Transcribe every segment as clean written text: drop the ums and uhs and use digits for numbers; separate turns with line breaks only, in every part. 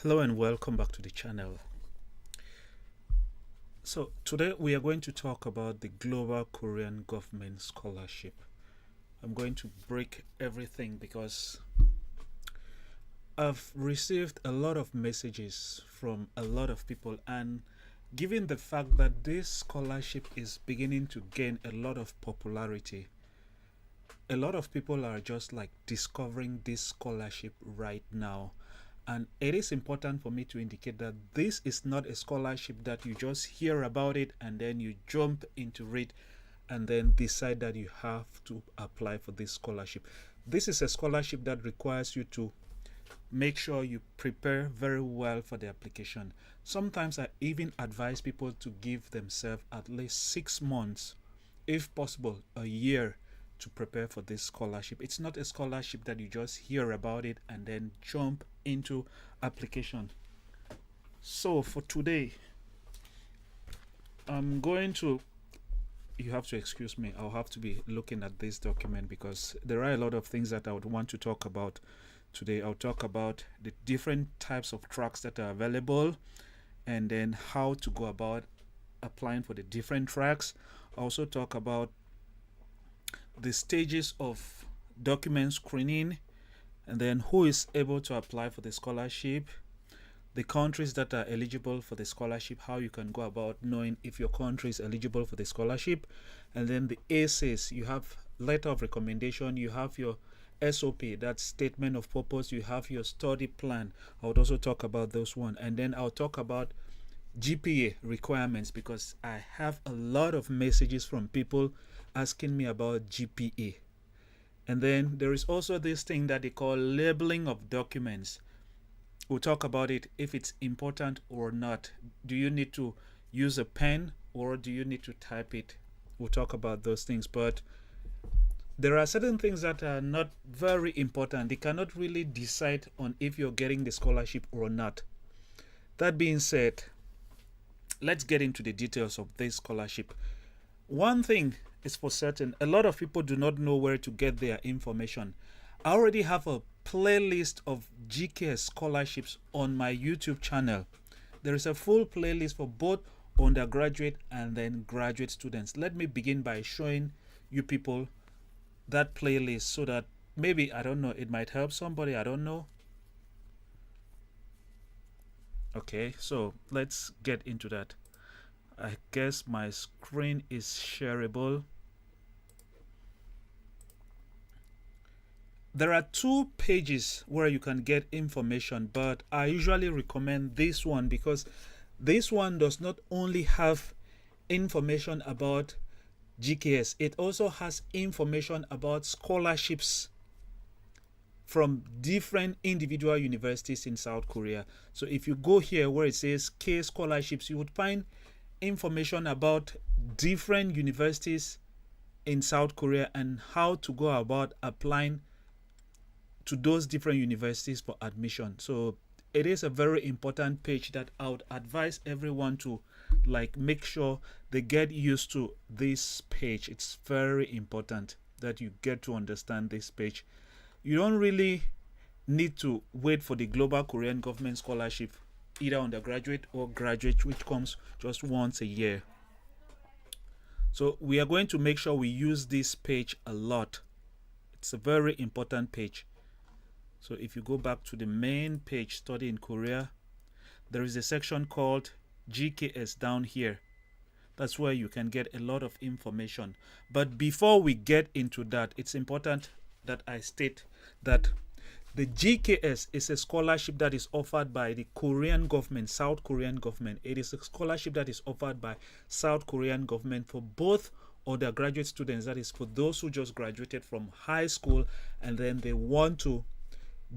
Hello and welcome back to the channel. So today we are going to talk about the Global Korean Government Scholarship. I'm going to break everything because I've received a lot of messages from a lot of people, and given the fact that this scholarship is beginning to gain a lot of popularity, a lot of people are just like discovering this scholarship right now. And it is important for me to indicate that this is not a scholarship that you just hear about it and then you jump into it and then decide that you have to apply for this scholarship. This is a scholarship that requires you to make sure you prepare very well for the application. Sometimes I even advise people to give themselves at least 6 months, if possible a year, to prepare for this scholarship. It's not a scholarship that you just hear about it and then jump into application. So for today, I'm going to, you have to excuse me, I'll have to be looking at this document because there are a lot of things that I would want to talk about today. I'll talk about the different types of tracks that are available and then how to go about applying for the different tracks. I'll also talk about the stages of document screening, and then who is able to apply for the scholarship, the countries that are eligible for the scholarship, how you can go about knowing if your country is eligible for the scholarship, and then the essays. You have letter of recommendation, you have your SOP, that's statement of purpose, you have your study plan. I would also talk about those one, and then I'll talk about GPA requirements because I have a lot of messages from people asking me about GPA. And then there is also this thing that they call labeling of documents. We'll talk about it, if it's important or not. Do you need to use a pen or do you need to type it? We'll talk about those things, but there are certain things that are not very important. They cannot really decide on if you're getting the scholarship or not. That being said, let's get into the details of this scholarship. One thing is for certain, a lot of people do not know where to get their information. I already have a playlist of GKS scholarships on my YouTube channel. There is a full playlist for both undergraduate and then graduate students. Let me begin by showing you people that playlist so that maybe, I don't know, it might help somebody, I don't know. Okay, so let's get into that. I guess my screen is shareable. There are 2 pages where you can get information, but I usually recommend this one because this one does not only have information about GKS, it also has information about scholarships from different individual universities in South Korea. So if you go here where it says K scholarships, you would find information about different universities in South Korea and how to go about applying to those different universities for admission. So it is a very important page that I would advise everyone to like make sure they get used to this page. It's very important that you get to understand this page. You don't really need to wait for the Global Korean Government Scholarship, either undergraduate or graduate, which comes just once a year. So we are going to make sure we use this page a lot. It's a very important page. So if you go back to the main page, Study in Korea, there is a section called GKS down here. That's where you can get a lot of information. But before we get into that, it's important that I state that the GKS is a scholarship that is offered by the Korean government, South Korean government. It is a scholarship that is offered by South Korean government for both undergraduate students, that is for those who just graduated from high school and then they want to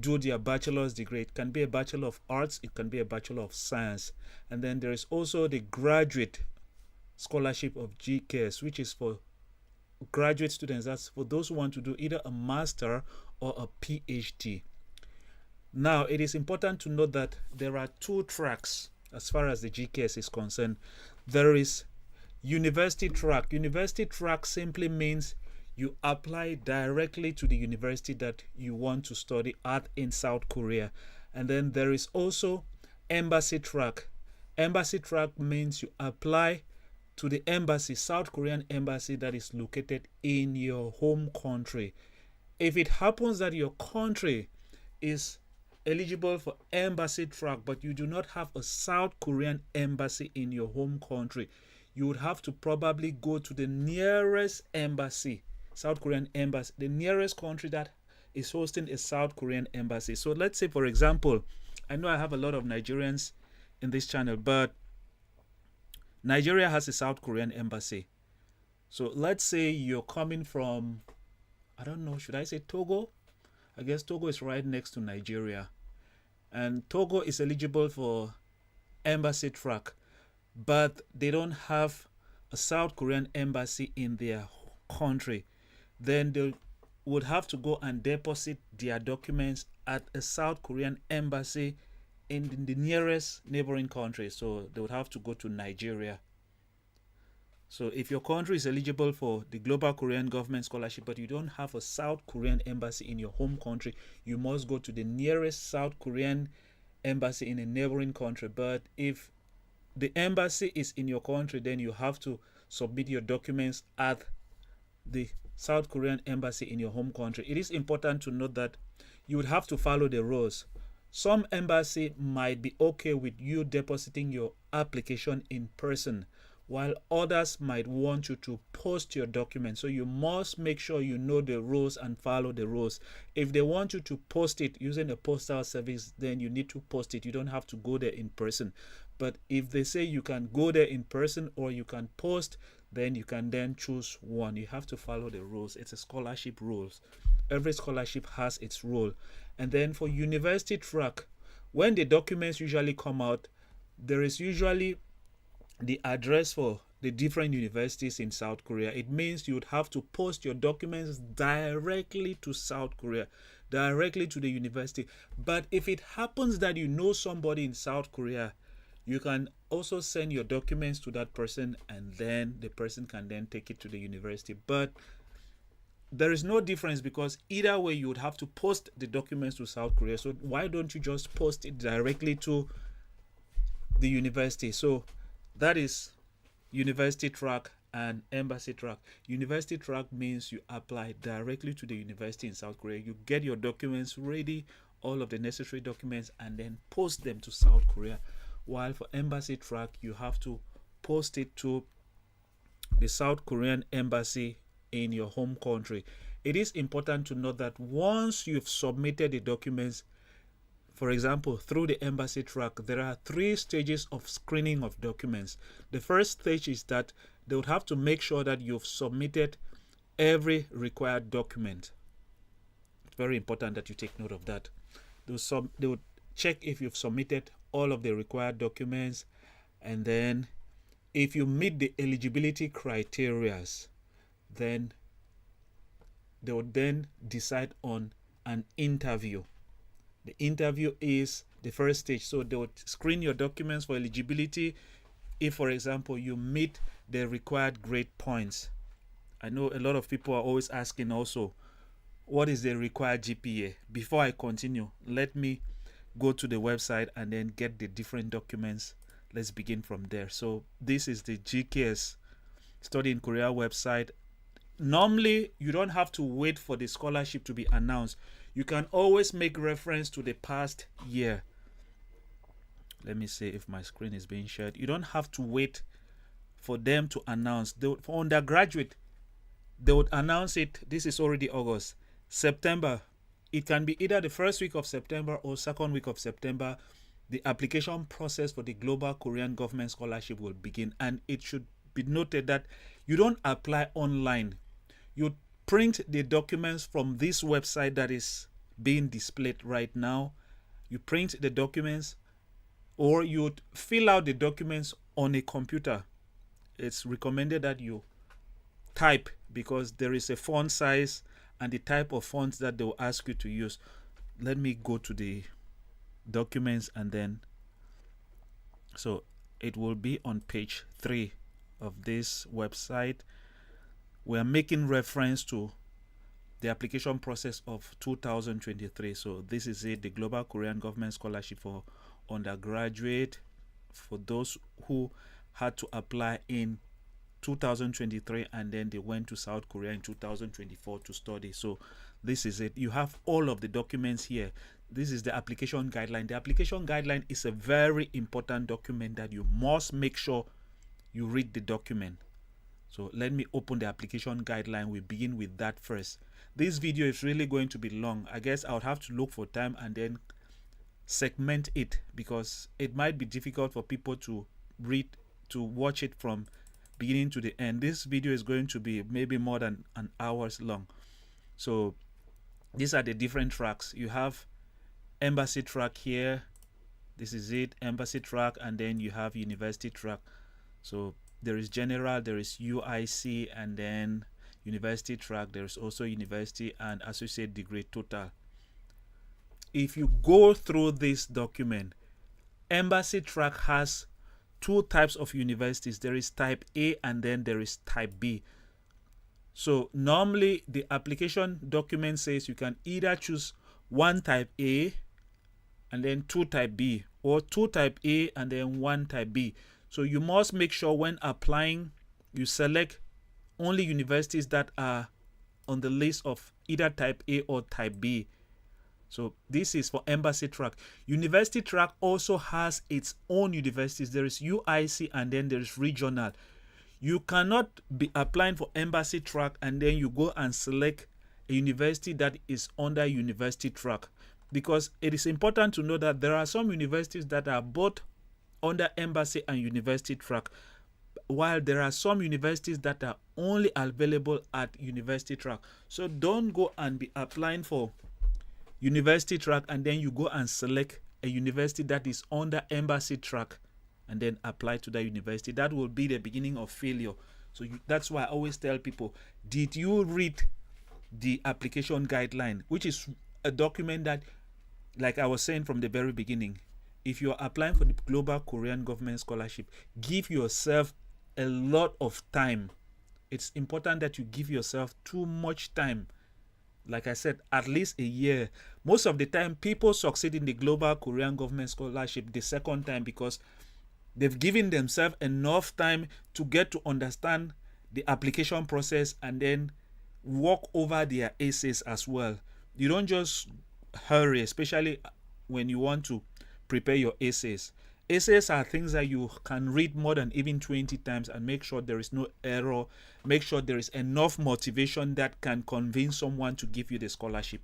do their bachelor's degree. It can be a Bachelor of Arts, it can be a Bachelor of Science. And then there is also the graduate scholarship of GKS, which is for graduate students. That's for those who want to do either a master or a PhD. Now, it is important to note that there are 2 tracks as far as the GKS is concerned. There is university track. University track simply means you apply directly to the university that you want to study at in South Korea. And then there is also embassy track. Embassy track means you apply to the embassy, South Korean embassy that is located in your home country. If it happens that your country is eligible for embassy track, but you do not have a South Korean embassy in your home country, you would have to probably go to the nearest embassy, South Korean embassy, the nearest country that is hosting a South Korean embassy. So let's say, for example, I know I have a lot of Nigerians in this channel, but Nigeria has a South Korean embassy. So let's say you're coming from, I don't know, should I say Togo? I guess Togo is right next to Nigeria. And Togo is eligible for embassy track, but they don't have a South Korean embassy in their country. Then they would have to go and deposit their documents at a South Korean embassy in the nearest neighboring country. So they would have to go to Nigeria. So if your country is eligible for the Global Korean Government Scholarship, but you don't have a South Korean embassy in your home country, you must go to the nearest South Korean embassy in a neighboring country. But if the embassy is in your country, then you have to submit your documents at the South Korean embassy in your home country. It is important to note that you would have to follow the rules. Some embassy might be okay with you depositing your application in person, while others might want you to post your documents. So you must make sure you know the rules and follow the rules. If they want you to post it using a postal service, then you need to post it. You don't have to go there in person. But if they say you can go there in person or you can post, then you can then choose one. You have to follow the rules. It's a scholarship rules. Every scholarship has its rule. And then for university track, when the documents usually come out, there is usually the address for the different universities in South Korea. It means you would have to post your documents directly to South Korea, directly to the university. But if it happens that you know somebody in South Korea, you can also send your documents to that person, and then the person can then take it to the university. But there is no difference, because either way you would have to post the documents to South Korea. So why don't you just post it directly to the university? So that is university track and embassy track. University track means you apply directly to the university in South Korea. You get your documents ready, all of the necessary documents, and then post them to South Korea. While for embassy track, you have to post it to the South Korean embassy in your home country. It is important to note that once you've submitted the documents, for example, through the embassy track, there are 3 stages of screening of documents. The first stage is that they would have to make sure that you've submitted every required document. It's very important that you take note of that. They would check if you've submitted all of the required documents, and then if you meet the eligibility criteria, then they would then decide on an interview. The interview is the first stage. So they would screen your documents for eligibility. If, for example, you meet the required grade points. I know a lot of people are always asking also, what is the required GPA? Before I continue, let me go to the website and then get the different documents. Let's begin from there. So this is the GKS Study in Korea website. Normally, you don't have to wait for the scholarship to be announced. You can always make reference to the past year. Let me see if my screen is being shared. You don't have to wait for them to announce. For undergraduate, they would announce it. This is already August. September, it can be either the first week of September or second week of September. The application process for the Global Korean Government Scholarship will begin. And it should be noted that you don't apply online. You print the documents from this website that is being displayed right now. You print the documents, or you fill out the documents on a computer. It's recommended that you type, because there is a font size and the type of fonts that they will ask you to use. Let me go to the documents, and then so it will be on page 3 of this website. We are making reference to the application process of 2023. So this is it, the Global Korean Government Scholarship for undergraduate, for those who had to apply in 2023 and then they went to South Korea in 2024 to study. So this is it. You have all of the documents here. This is the application guideline. The application guideline is a very important document that you must make sure you read the document. So let me open the application guideline. We begin with that first. This video is really going to be long. I guess I would have to look for time and then segment it, because it might be difficult for people to watch it from beginning to the end. This video is going to be maybe more than an hour's long. So these are the different tracks. You have embassy track here. This is it, embassy track, and then you have university track. So there is general, there is UIC, and then university track. There is also university and associate degree total. If you go through this document, embassy track has two types of universities. There is type A and then there is type B. So normally the application document says you can either choose one type A and then two type B, or two type A and then one type B. So you must make sure when applying you select only universities that are on the list of either type A or type B. So this is for embassy track. University track also has its own universities. There is UIC and then there is regional. You cannot be applying for embassy track and then you go and select a university that is under university track, because it is important to know that there are some universities that are both under embassy and university track, while there are some universities that are only available at university track. So don't go and be applying for university track and then you go and select a university that is under embassy track and then apply to that university. That will be the beginning of failure. So that's why I always tell people, did you read the application guideline, which is a document that, like I was saying from the very beginning, if you're applying for the Global Korean Government Scholarship, give yourself a lot of time. It's important that you give yourself too much time. Like I said, at least a year. Most of the time, people succeed in the Global Korean Government Scholarship the second time because they've given themselves enough time to get to understand the application process and then walk over their essays as well. You don't just hurry, especially when you want to prepare your essays. Essays are things that you can read more than even 20 times and make sure there is no error. Make sure there is enough motivation that can convince someone to give you the scholarship.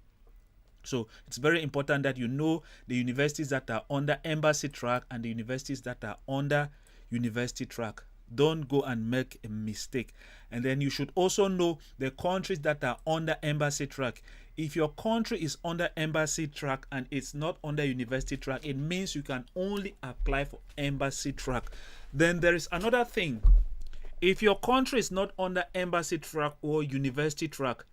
So it's very important that you know the universities that are under embassy track and the universities that are under university track. Don't go and make a mistake. And then you should also know the countries that are under embassy track. If your country is under embassy track and it's not under university track, it means you can only apply for embassy track. Then there is another thing. If your country is not under embassy track or university track,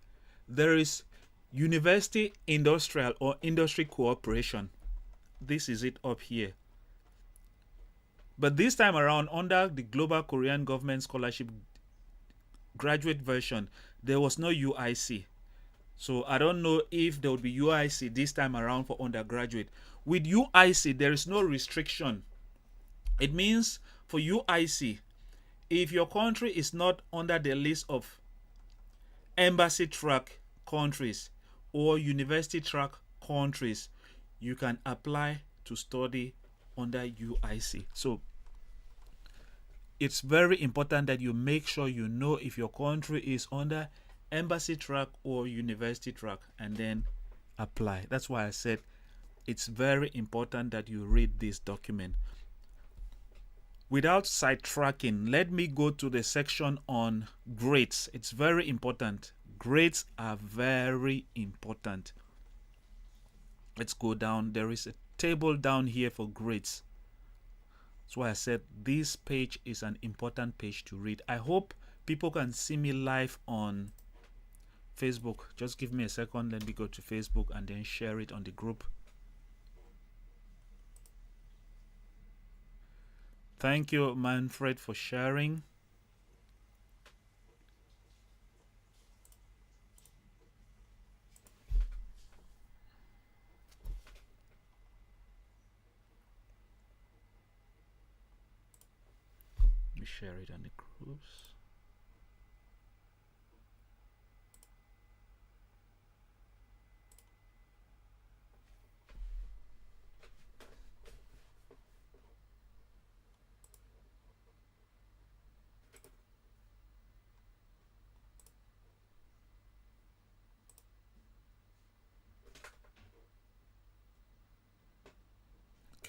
there is university industrial or industry cooperation. This is it up here. But this time around, under the Global Korean Government Scholarship graduate version, there was no UIC. So I don't know if there would be UIC this time around for undergraduate. With UIC, there is no restriction. It means for UIC, if your country is not under the list of embassy track countries or university track countries, you can apply to study under UIC. So it's very important that you make sure you know if your country is under embassy track or university track and then apply. That's why I said it's very important that you read this document. Without sidetracking, let me go to the section on grades. It's very important. Grades are very important. Let's go down. There is a table down here for grades. That's why I said this page is an important page to read. I hope people can see me live on Facebook. Just give me a second. Let me go to Facebook and then share it on the group. Thank you, Manfred, for sharing. share it on the groups.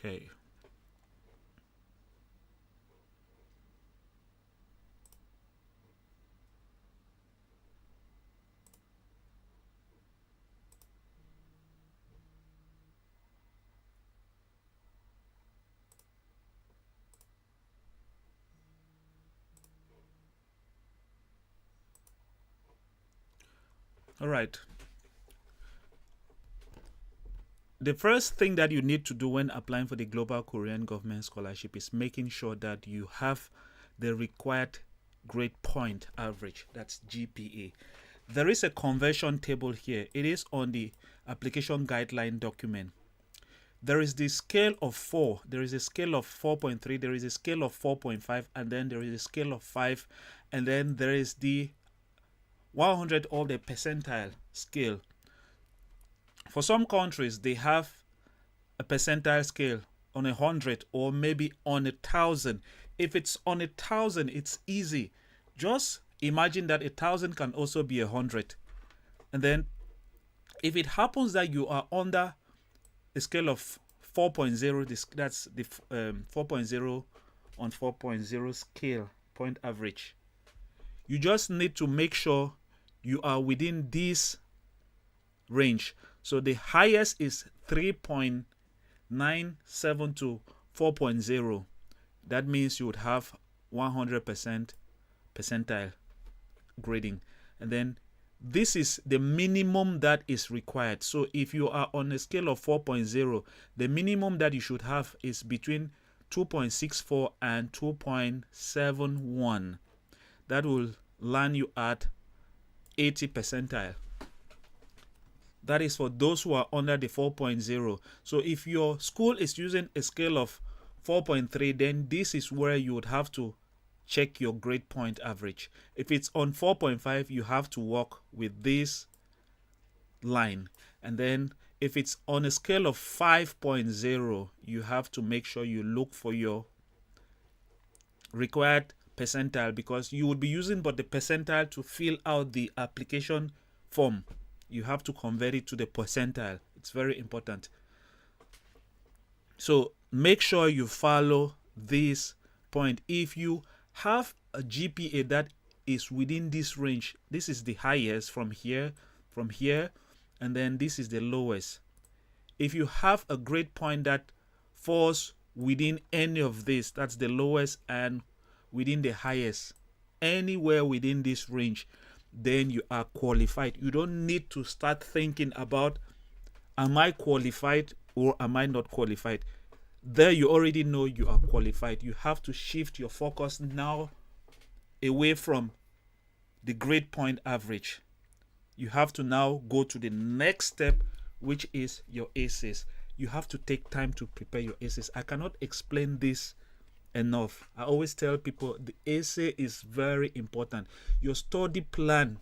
Okay. All right. The first thing that you need to do when applying for the Global Korean Government Scholarship is making sure that you have the required grade point average, that's GPA. There is a conversion table here. It is on the application guideline document. There is the scale of 4, there is a scale of 4.3, there is a scale of 4.5, and then there is a scale of 5, and then there is the 100 of the percentile scale. For some countries, they have a percentile scale on 100 or maybe on 1,000. If it's on 1,000, it's easy. Just imagine that 1,000 can also be 100. And then if it happens that you are under a scale of 4.0, that's the 4.0 on 4.0 scale point average. You just need to make sure you are within this range. So the highest is 3.97 to 4.0. That means you would have 100% percentile grading. And then this is the minimum that is required. So if you are on a scale of 4.0, the minimum that you should have is between 2.64 and 2.71. That will land you at 80 percentile. That is for those who are under the 4.0. So if your school is using a scale of 4.3, then this is where you would have to check your grade point average. If it's on 4.5, you have to work with this line. And then if it's on a scale of 5.0, you have to make sure you look for your required percentile, because you would be using but the percentile to fill out the application form. You have to convert it to the percentile. It's very important. So make sure you follow this point. If you have a GPA that is within this range, this is the highest from here, and then this is the lowest. If you have a grade point that falls within any of this, that's the lowest and within the highest, anywhere within this range, then you are qualified. You don't need to start thinking about, am I qualified or am I not qualified? There you already know you are qualified. You have to shift your focus now away from the grade point average. You have to now go to the next step, which is your essays. You have to take time to prepare your essays. I cannot explain this enough. I always tell people the essay is very important. Your study plan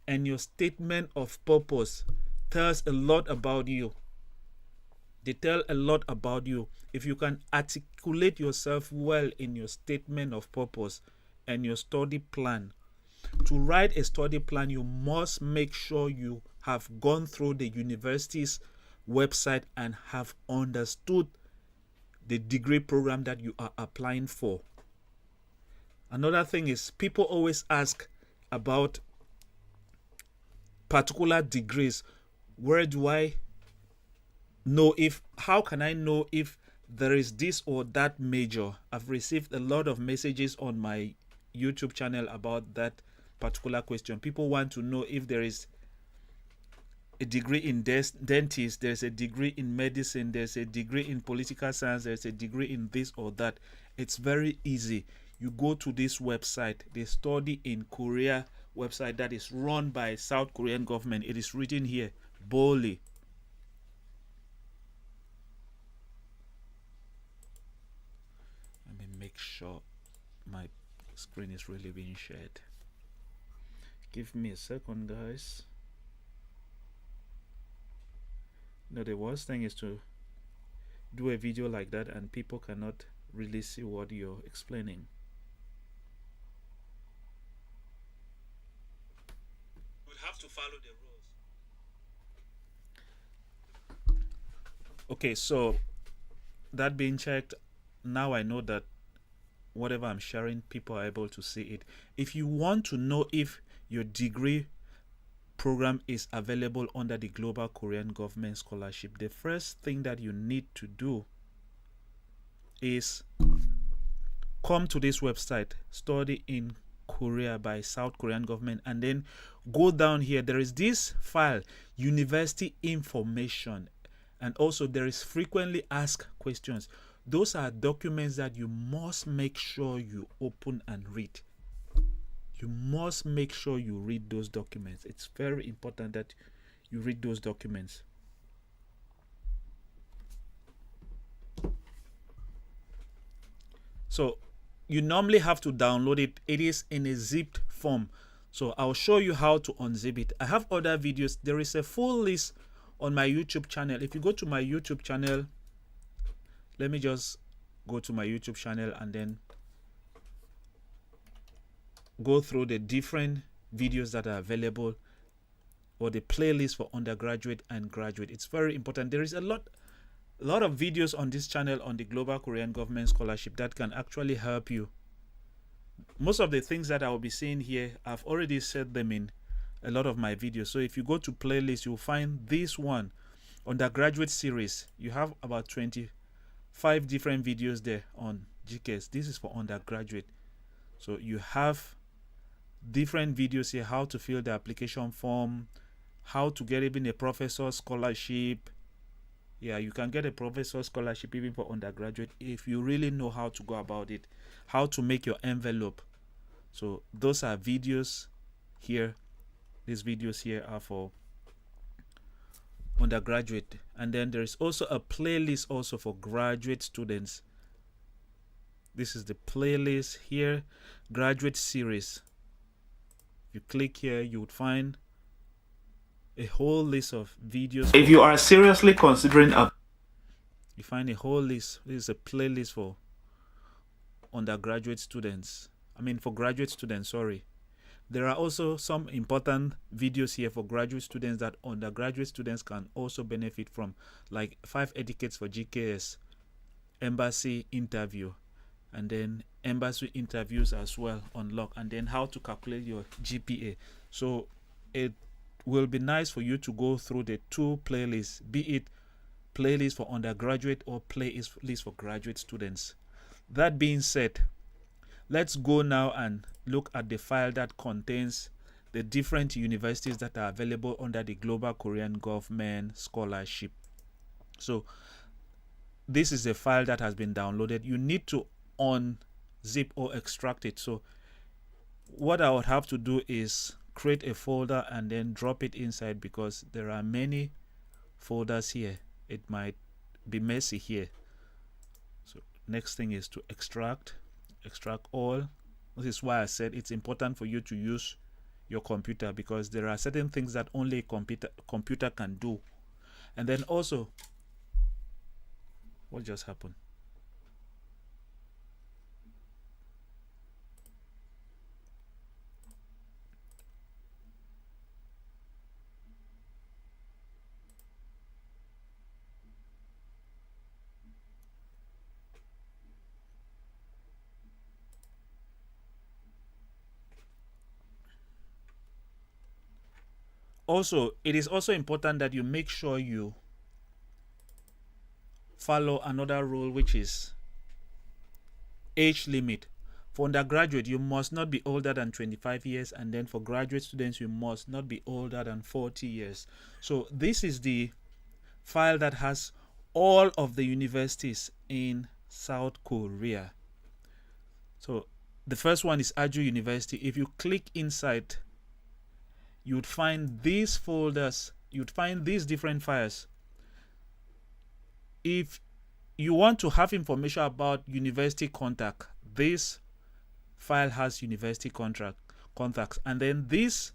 and your statement of purpose tells a lot about you. They tell a lot about you. If you can articulate yourself well in your statement of purpose and your study plan. To write a study plan, you must make sure you have gone through the university's website and have understood the degree program that you are applying for. Another thing is, people always ask about particular degrees. Where do I know how can I know if there is this or that major? I've received a lot of messages on my YouTube channel about that particular question. People want to know if there is a degree in dentist, there's a degree in medicine, there's a degree in political science, there's a degree in this or that. It's very easy. You go to this website, the Study in Korea website that is run by South Korean government. It is written here boldly. Let me make sure my Screen is really being shared. Give me a second, guys. No, the worst thing is to do a video like that and people cannot really see what you're explaining. We'll have to follow the rules. Okay, so that being checked, now I know that whatever I'm sharing, people are able to see it. If you want to know if your degree program is available under the Global Korean Government Scholarship, the first thing that you need to do is come to this website, Study in Korea by South Korean government, and then go down here. There is this file, university information, and also there is frequently asked questions. Those are documents that you must make sure you open and read. You must make sure you read those documents. It's very important that you read those documents. So you normally have to download it. It is in a zipped form. So I'll show you how to unzip it. I have other videos. There is a full list on my YouTube channel. If you go to my YouTube channel, let me just go to my YouTube channel and then go through the different videos that are available, or the playlist for undergraduate and graduate. It's very important. There is a lot of videos on this channel on the Global Korean Government Scholarship that can actually help you. Most of the things that I will be saying here, I've already said them in a lot of my videos. So if you go to playlist, you'll find this one, undergraduate series. You have about 25 different videos there on GKS. This is for undergraduate. So you have different videos here, how to fill the application form, how to get even a professor scholarship. Yeah, you can get a professor scholarship even for undergraduate if you really know how to go about it, how to make your envelope. So those are videos here. These videos here are for undergraduate, and then there is also a playlist also for graduate students. This is the playlist here, graduate series. If you click here, you would find a whole list of videos. If you are seriously considering you find a whole list. This is a playlist for undergraduate students. I mean for graduate students, sorry. There are also some important videos here for graduate students that undergraduate students can also benefit from, like 5 etiquettes for GKS, embassy interview, and then embassy interviews as well on lock, and then how to calculate your GPA. So it will be nice for you to go through the 2 playlists, be it playlist for undergraduate or playlist for graduate students. That being said, let's go now and look at the file that contains the different universities that are available under the Global Korean Government Scholarship. So this is a file that has been downloaded. You need to unzip or extract it. So what I would have to do is create a folder and then drop it inside, because there are many folders here. It might be messy here. So next thing is to extract all. This is why I said it's important for you to use your computer, because there are certain things that only a computer can do. And then also, what just happened? Also, it is also important that you make sure you follow another rule, which is age limit. For undergraduate, you must not be older than 25 years, and then for graduate students, you must not be older than 40 years. So this is the file that has all of the universities in South Korea. So the first one is Aju University. If you click inside, you'd find these folders, you'd find these different files. If you want to have information about university contact, this file has university contacts, and then this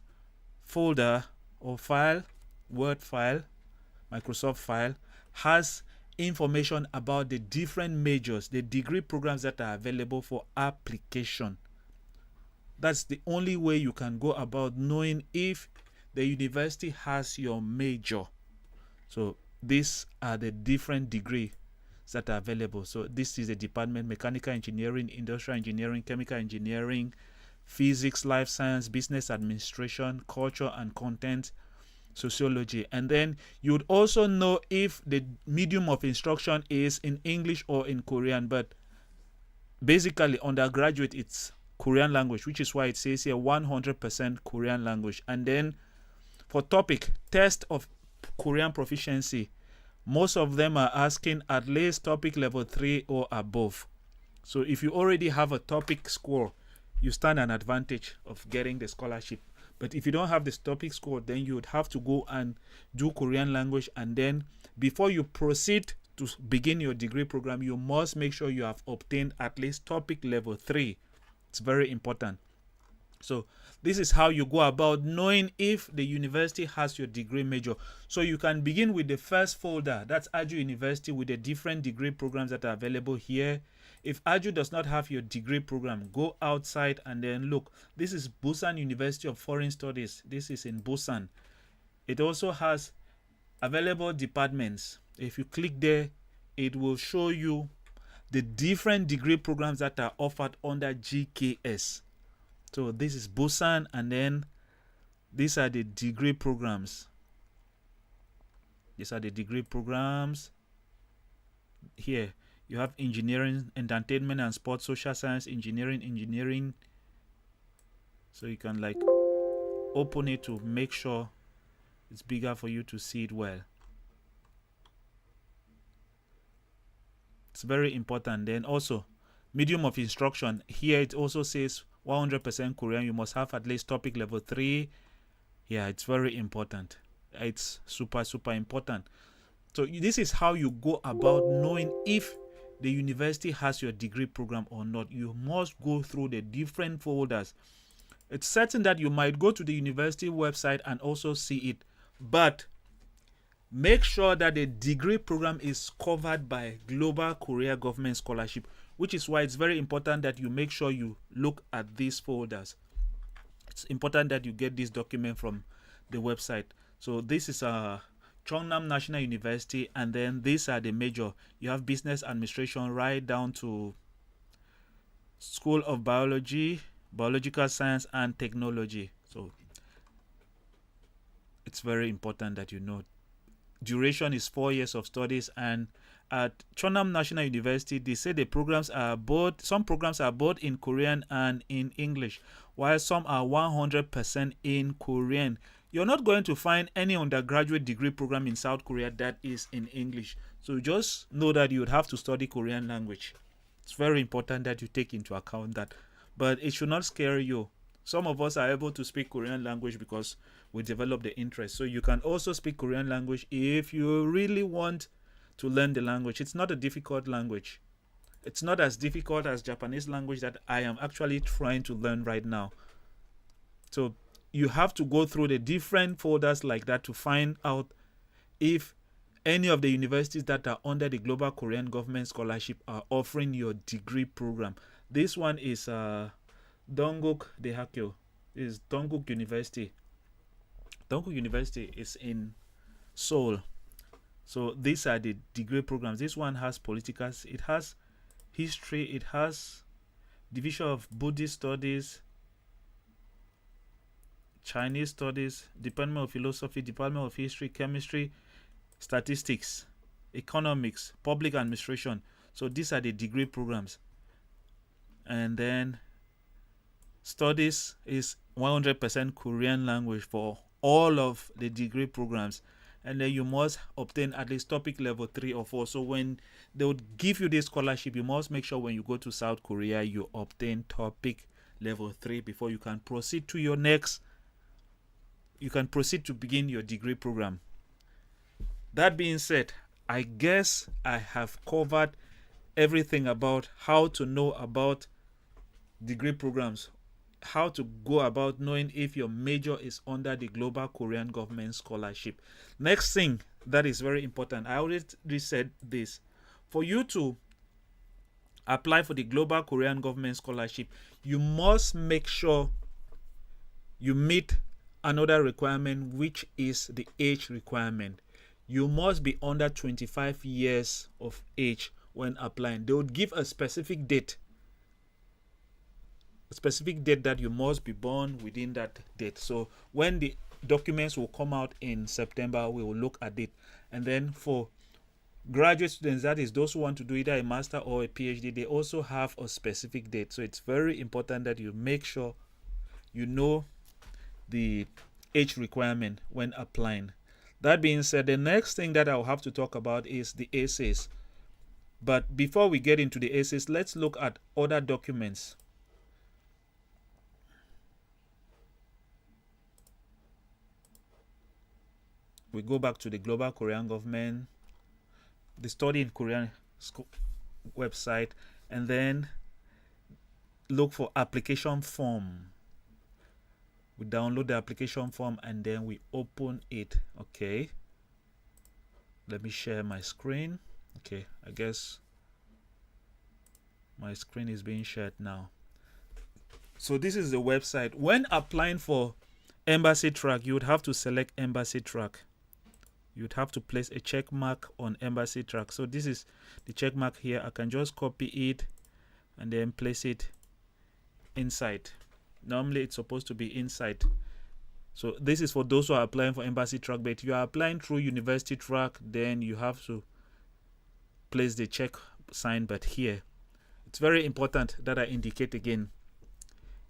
folder or file, Word file, Microsoft file, has information about the different majors, the degree programs that are available for application. That's the only way you can go about knowing if the university has your major. So these are the different degrees that are available. So this is a department: mechanical engineering, industrial engineering, chemical engineering, physics, life science, business administration, culture and content, sociology. And then you would also know if the medium of instruction is in English or in Korean. But basically undergraduate, it's Korean language, which is why it says here 100% Korean language. And then for topic, test of Korean proficiency, most of them are asking at least topic level 3 or above. So if you already have a topic score, you stand an advantage of getting the scholarship. But if you don't have this topic score, then you would have to go and do Korean language. And then before you proceed to begin your degree program, you must make sure you have obtained at least topic level 3. It's very important. So this is how you go about knowing if the university has your degree major. So you can begin with the first folder, that's Aju University, with the different degree programs that are available here. If Aju does not have your degree program, go outside and then look. This is Busan University of Foreign Studies. This is in Busan. It also has available departments. If you click there, it will show you the different degree programs that are offered under GKS. So this is Busan, and then these are the degree programs. These are the degree programs. Here you have engineering, entertainment and sports, social science, engineering. So you can like open it to make sure it's bigger for you to see it well. It's very important. Then also medium of instruction. Here it also says 100% Korean. You must have at least topic level 3. Yeah, it's very important. It's super important. So this is how you go about knowing if the university has your degree program or not. You must go through the different folders. It's certain that you might go to the university website and also see it, but make sure that the degree program is covered by Global Korea Government Scholarship, which is why it's very important that you make sure you look at these folders. It's important that you get this document from the website. So this is Cheongnam National University, and then these are the major. You have business administration right down to School of Biology, biological science and technology. So it's very important that you know. Duration is 4 years of studies, and at Cheongnam National University, they say the programs are some programs are both in Korean and in English, while some are 100% in Korean. You're not going to find any undergraduate degree program in South Korea that is in English. So just know that you would have to study Korean language. It's very important that you take into account that. But it should not scare you. Some of us are able to speak Korean language because we develop the interest. So you can also speak Korean language if you really want to learn the language. It's not a difficult language. It's not as difficult as Japanese language that I am actually trying to learn right now. So you have to go through the different folders like that to find out if any of the universities that are under the Global Korean Government Scholarship are offering your degree program. This one is Dongguk Daehakyo. This is Dongguk University. Dongguk University is in Seoul. So these are the degree programs. This one has political, it has history, it has division of Buddhist studies, Chinese studies, Department of Philosophy, Department of History, Chemistry, Statistics, Economics, Public Administration. So these are the degree programs. And then studies is 100% Korean language for all of the degree programs. And then you must obtain at least topic level 3 or 4. So when they would give you this scholarship, you must make sure when you go to South Korea, you obtain topic level 3 before you can proceed to your next. You can proceed to begin your degree program. That being said, I guess I have covered everything about how to know about degree programs, how to go about knowing if your major is under the Global Korean Government Scholarship. Next thing that is very important, I already said this, for you to apply for the Global Korean Government Scholarship, you must make sure you meet another requirement, which is the age requirement. You must be under 25 years of age when applying. They would give a specific date that you must be born within that date. So when the documents will come out in September, we will look at it. And then for graduate students, that is those who want to do either a master or a PhD, they also have a specific date. So it's very important that you make sure you know the age requirement when applying. That being said, the next thing that I'll have to talk about is the essays. But before we get into the essays, let's look at other documents. We go back to the Global Korean Government, the Study in Korean School website, and then look for application form. We download the application form and then we open it. Okay, let me share my screen. Okay, I guess my screen is being shared now. So this is the website. When applying for embassy track, you would have to select embassy track. You'd have to place a check mark on embassy track. So this is the check mark here. I can just copy it and then place it inside. Normally it's supposed to be inside. So this is for those who are applying for embassy track, but if you are applying through university track, then you have to place the check sign. But here it's very important that I indicate again,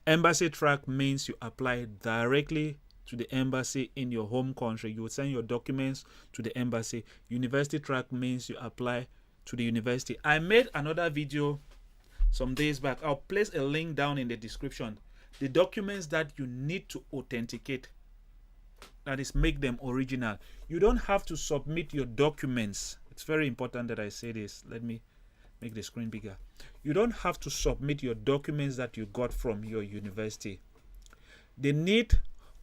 embassy track means you apply directly to the embassy in your home country. You will send your documents to the embassy. University track means you apply to the university. I made another video some days back. I'll place a link down in the description. The documents that you need to authenticate, that is, make them original. You don't have to submit your documents. It's very important that I say this. Let me make the screen bigger. You don't have to submit your documents that you got from your university. They need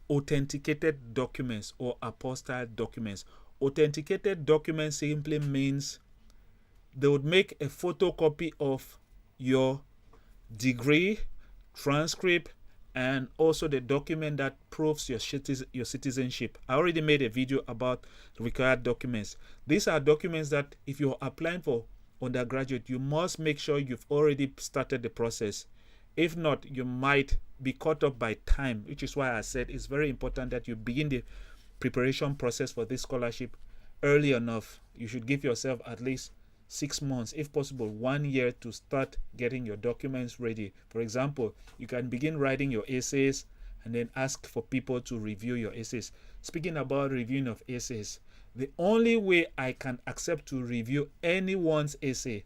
authenticated documents or apostille documents. Authenticated documents simply means they would make a photocopy of your degree, transcript, and also the document that proves your citizenship. I already made a video about required documents. These are documents that if you're applying for undergraduate, you must make sure you've already started the process. If not, you might be caught up by time, which is why I said it's very important that you begin the preparation process for this scholarship early enough. You should give yourself at least 6 months, if possible 1 year, to start getting your documents ready. For example, you can begin writing your essays and then ask for people to review your essays. Speaking about reviewing of essays, the only way I can accept to review anyone's essay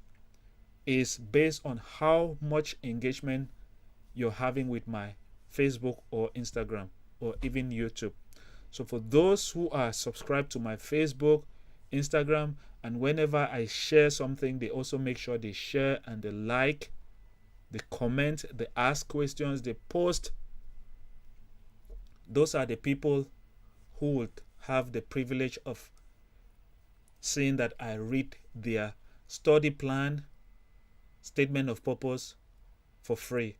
is based on how much engagement you're having with my Facebook or Instagram or even YouTube. So for those who are subscribed to my Facebook, Instagram, and whenever I share something, they also make sure they share and they like, they comment, they ask questions, they post. Those are the people who would have the privilege of seeing that I read their study plan, statement of purpose for free.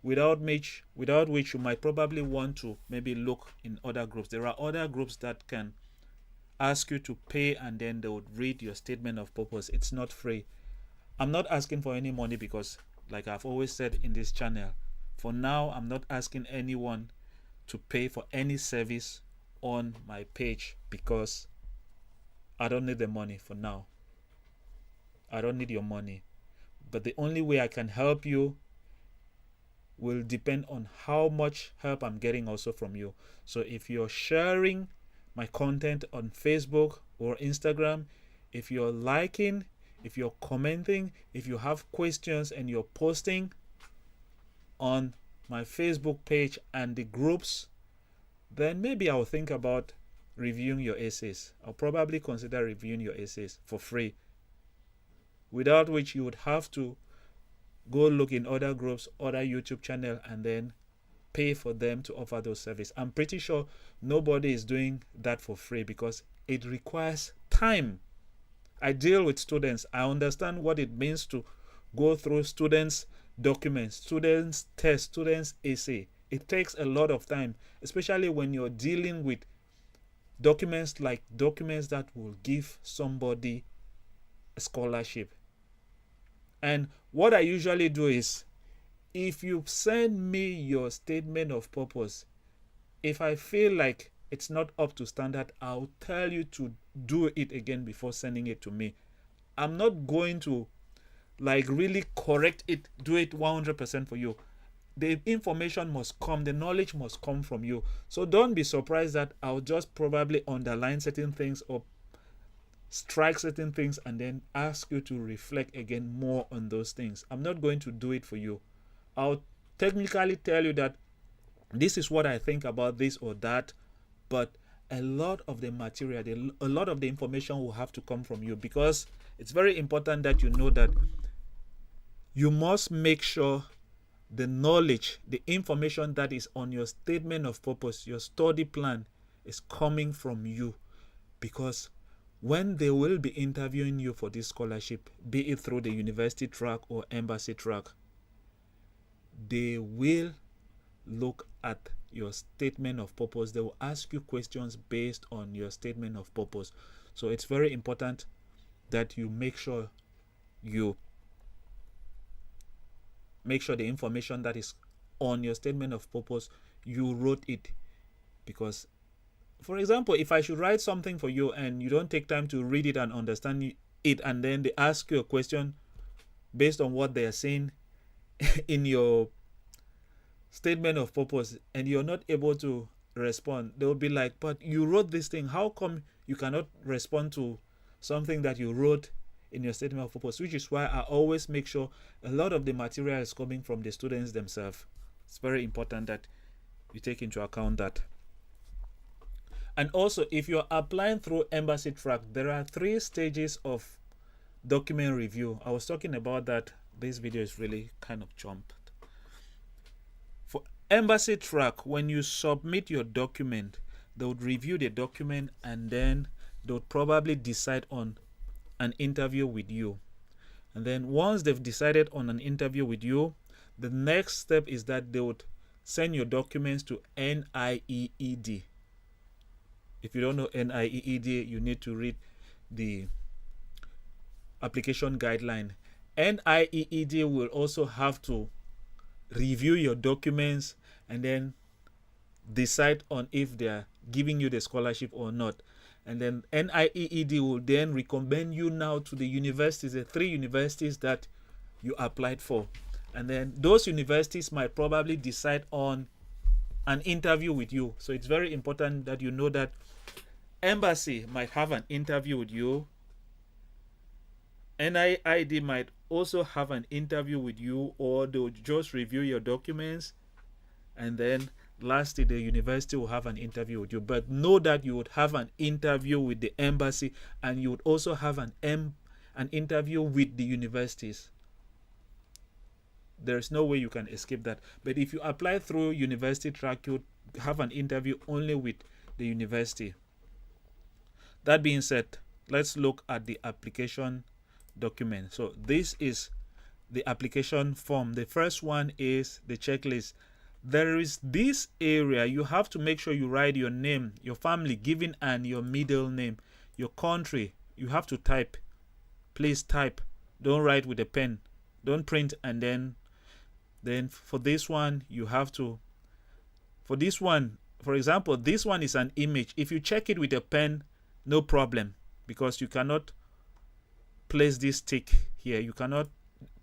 Without which you might probably want to maybe look in other groups. There are other groups that can ask you to pay and then they would read your statement of purpose. It's not free. I'm not asking for any money because, like I've always said in this channel, for now I'm not asking anyone to pay for any service on my page because I don't need the money for now. I don't need your money. But the only way I can help you will depend on how much help I'm getting also from you. So if you're sharing my content on Facebook or Instagram, if you're liking, if you're commenting, if you have questions and you're posting on my Facebook page and the groups, then maybe I'll think about reviewing your essays. I'll probably consider reviewing your essays for free, without which you would have to go look in other groups, other YouTube channel, and then pay for them to offer those services. I'm pretty sure nobody is doing that for free because it requires time. I deal with students. I understand what it means to go through students' documents, students' tests, students' essay. It takes a lot of time, especially when you're dealing with documents that will give somebody a scholarship. And what I usually do is, if you send me your statement of purpose, if I feel like it's not up to standard, I'll tell you to do it again before sending it to me. I'm not going to really correct it, do it 100% for you. The information must come, the knowledge must come from you. So don't be surprised that I'll just probably underline certain things or strike certain things and then ask you to reflect again more on those things. I'm not going to do it for you. I'll technically tell you that this is what I think about this or that, but a lot of the material, a lot of the information will have to come from you, because it's very important that you know that you must make sure the knowledge, the information that is on your statement of purpose, your study plan, is coming from you. Because when they will be interviewing you for this scholarship, be it through the university track or embassy track, they will look at your statement of purpose. They will ask you questions based on your statement of purpose. So it's very important that you make sure the information that is on your statement of purpose, you wrote it. Because, for example, if I should write something for you and you don't take time to read it and understand it, and then they ask you a question based on what they are saying in your statement of purpose, and you're not able to respond, they'll be like, but you wrote this thing, how come you cannot respond to something that you wrote in your statement of purpose? Which is why I always make sure a lot of the material is coming from the students themselves. It's very important that you take into account that. And also, if you're applying through embassy track, there are 3 stages of document review. I was talking about that. This video is really kind of jumped. For embassy track, when you submit your document, they would review the document and then they would probably decide on an interview with you. And then once they've decided on an interview with you, the next step is that they would send your documents to NIEED. If you don't know NIEED, you need to read the application guideline. NIEED will also have to review your documents and then decide on if they are giving you the scholarship or not. And then NIEED will then recommend you now to the universities, the 3 universities that you applied for. And then those universities might probably decide on an interview with you. So it's very important that you know that embassy might have an interview with you. NIEED might also have an interview with you, or they'll just review your documents, and then lastly the university will have an interview with you. But know that you would have an interview with the embassy, and you would also have an interview with the universities. There's no way you can escape that. But if you apply through university track, you would have an interview only with the university. That being said, let's look at the application document. So this is the application form. The first one is the checklist. There is this area you have to make sure you write your name, your family given, and your middle name, your country. You have to type. Please type. Don't write with a pen. Don't print. And then for this one, you have to, for this one, for example, this one is an image. If you check it with a pen, no problem, because you cannot place this tick here. You cannot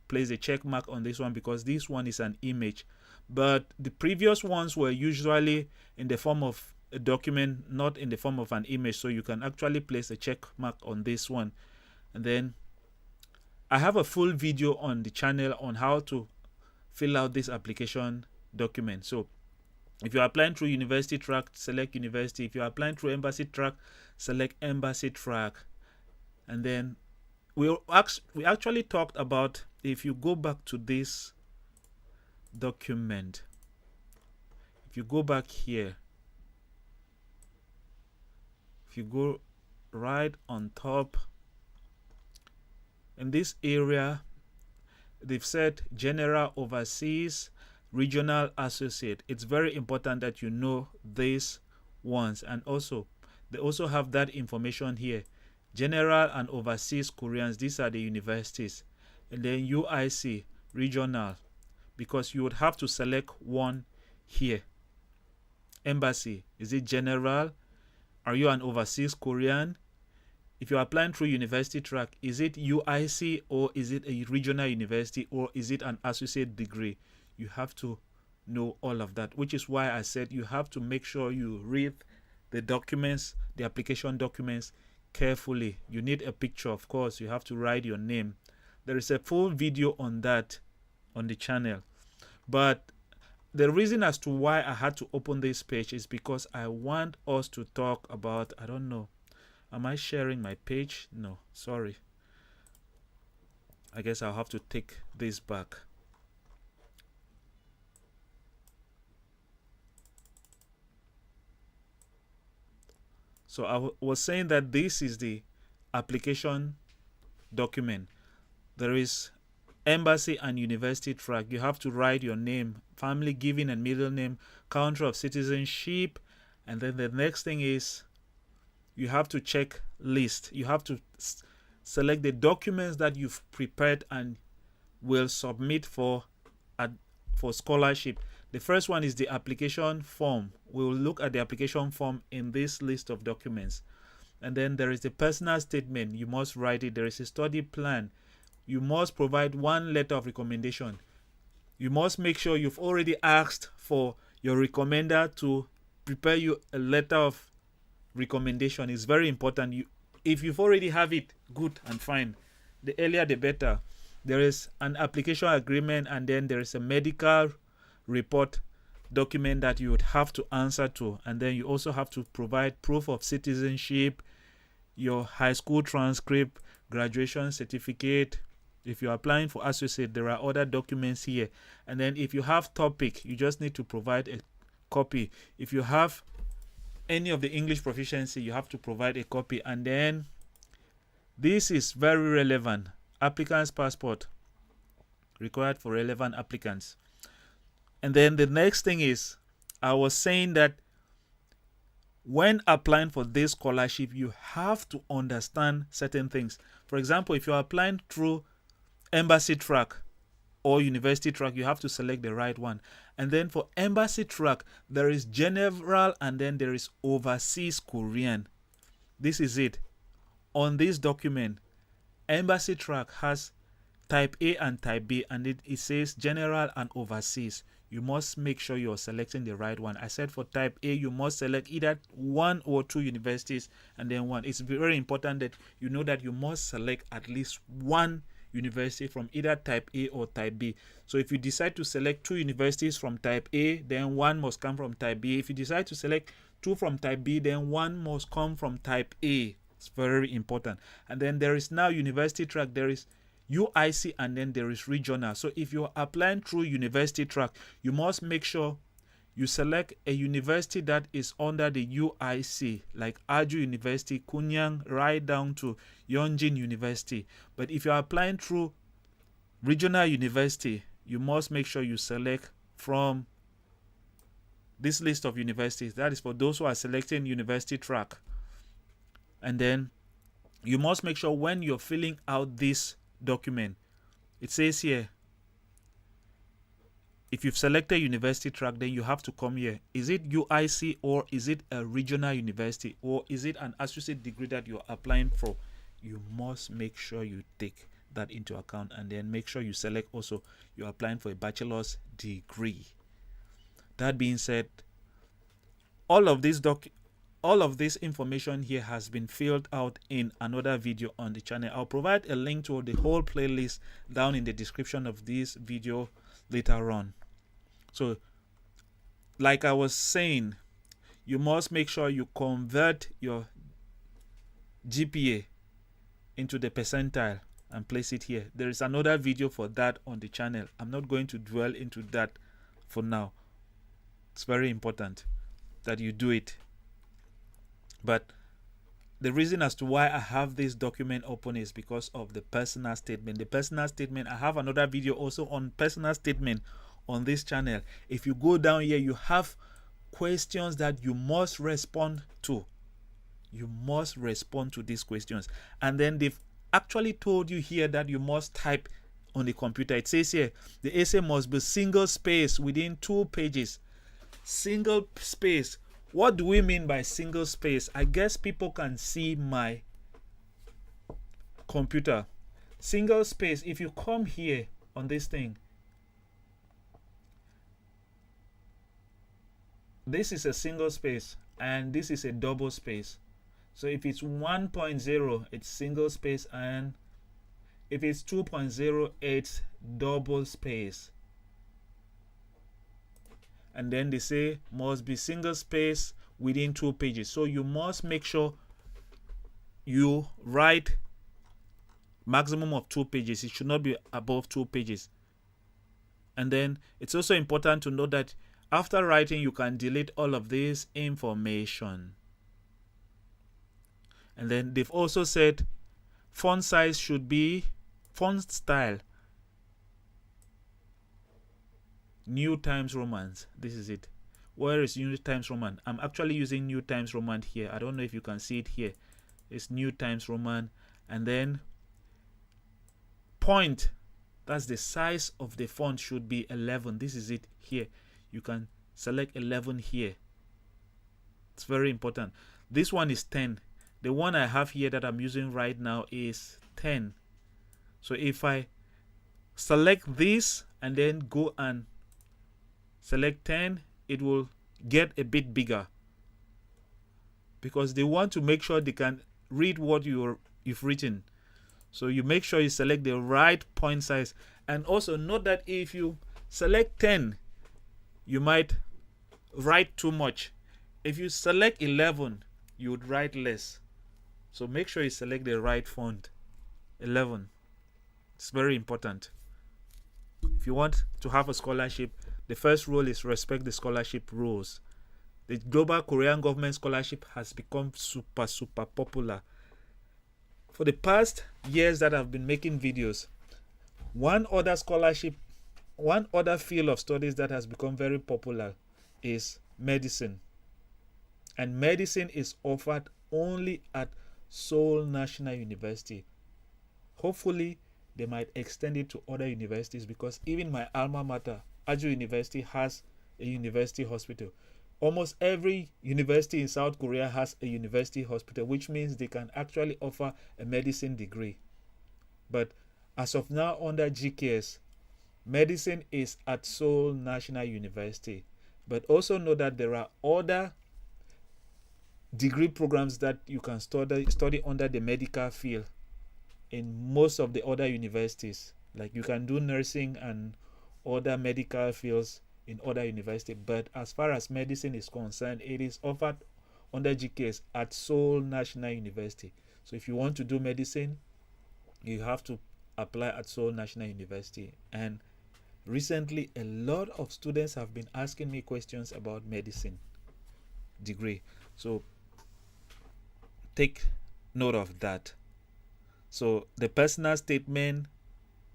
place a check mark on this one because this one is an image. But the previous ones were usually in the form of a document, not in the form of an image. So you can actually place a check mark on this one. And then I have a full video on the channel on how to fill out this application document. So if you're applying through university track, select university. If you're applying through embassy track, select embassy track. And then we actually talked about, if you go back to this document, if you go back here, if you go right on top in this area, they've said general, overseas, regional, associate. It's very important that you know these ones, and also they also have that information here. General and overseas Koreans, these are the universities, and then UIC, regional, because you would have to select one here. Embassy, is it general? Are you an overseas Korean? If you're applying through university track, is it UIC or is it a regional university or is it an associate degree? You have to know all of that, which is why I said you have to make sure you read the documents, the application documents carefully. You need a picture, of course. You have to write your name. There is a full video on that on the channel. But the reason as to why I had to open this page is because I want us to talk about, I don't know, am I sharing my page? No, sorry. I guess I'll have to take this back. So I was saying that this is the application document. There is embassy and university track. You have to write your name, family, given and middle name, country of citizenship, and then the next thing is you have to check list. You have to select the documents that you've prepared and will submit for scholarship. The first one is the application form. We will look at the application form in this list of documents. And then there is the personal statement. You must write it. There is a study plan. You must provide one letter of recommendation. You must make sure you've already asked for your recommender to prepare you a letter of recommendation. It's very important. If you've already have it, good and fine. The earlier the better. There is an application agreement, and then there is a medical report document that you would have to answer to, and then you also have to provide proof of citizenship, your high school transcript, graduation certificate. If you're applying for associate, there are other documents here. And then if you have topic, you just need to provide a copy. If you have any of the English proficiency, you have to provide a copy. And then this is very relevant. Applicant's passport required for relevant applicants. And then the next thing is, I was saying that when applying for this scholarship, you have to understand certain things. For example, if you're applying through embassy track or university track, you have to select the right one. And then for embassy track, there is general and then there is overseas Korean. This is it. On this document, embassy track has type A and type B, and it says general and overseas. You must make sure you're selecting the right one. I said for type A, you must select either one or two universities and then one. It's very important that you know that you must select at least one university from either type A or type B. So if you decide to select two universities from type A, then one must come from type B. If you decide to select two from type B, then one must come from type A. It's very important. And then there is now university track. There is UIC and then there is regional. So if you're applying through university track, you must make sure you select a university that is under the UIC, like Aju University, Kunyang, right down to Yeonjin University. But if you're applying through regional university, you must make sure you select from this list of universities. That is for those who are selecting university track. And then you must make sure when you're filling out this document, it says here, if you've selected university track, then you have to come here. Is it UIC or is it a regional university or is it an associate degree that you're applying for? You must make sure you take that into account, and then make sure you select also you're applying for a bachelor's degree. That being said, all of this information here has been filled out in another video on the channel. I'll provide a link to the whole playlist down in the description of this video later on. So, like I was saying, you must make sure you convert your GPA into the percentile. and place it here. There is another video for that on the channel. I'm not going to dwell into that for now. It's very important that you do it. But the reason as to why I have this document open is because of the personal statement. The personal statement, I have another video also on personal statement on this channel. If you go down here, you have questions that you must respond to. You must respond to these questions. And then they've actually told you here that you must type on the computer. It says here, the essay must be single space within 2 pages. Single space. What do we mean by single space? I guess people can see my computer. Single space, if you come here on this thing, this is a single space and this is a double space. So if it's 1.0, it's single space, and if it's 2.0, it's double space. And then they say must be single space within 2 pages. So you must make sure you write maximum of 2 pages. It should not be above 2 pages. And then it's also important to note that after writing, you can delete all of this information. And then they've also said font size should be font style New Times Roman. This is it. Where is New Times Roman? I'm actually using New Times Roman here. I don't know if you can see it here. It's New Times Roman. And then point, that's the size of the font, should be 11. This is it here. You can select 11 here. It's very important. This one is 10. The one I have here that I'm using right now is 10. So if I select this and then go and select 10, it will get a bit bigger, because they want to make sure they can read what you've written. So you make sure you select the right point size. And also note that if you select 10, you might write too much. If you select 11, you would write less. So make sure you select the right font. 11. It's very important. If you want to have a scholarship, the first rule is respect the scholarship rules. The Global Korean Government Scholarship has become super popular. For the past years that I've been making videos, one other field of studies that has become very popular is medicine. And medicine is offered only at Seoul National University. Hopefully, they might extend it to other universities, because even my alma mater, Aju University, has a university hospital. Almost every university in South Korea has a university hospital, which means they can actually offer a medicine degree. But as of now, under GKS, medicine is at Seoul National University. But also know that there are other degree programs that you can study under the medical field in most of the other universities. Like you can do nursing and other medical fields in other universities. But as far as medicine is concerned, it is offered under GKS at Seoul National University. So if you want to do medicine, you have to apply at Seoul National University. And recently, a lot of students have been asking me questions about medicine degree. So take note of that. So the personal statement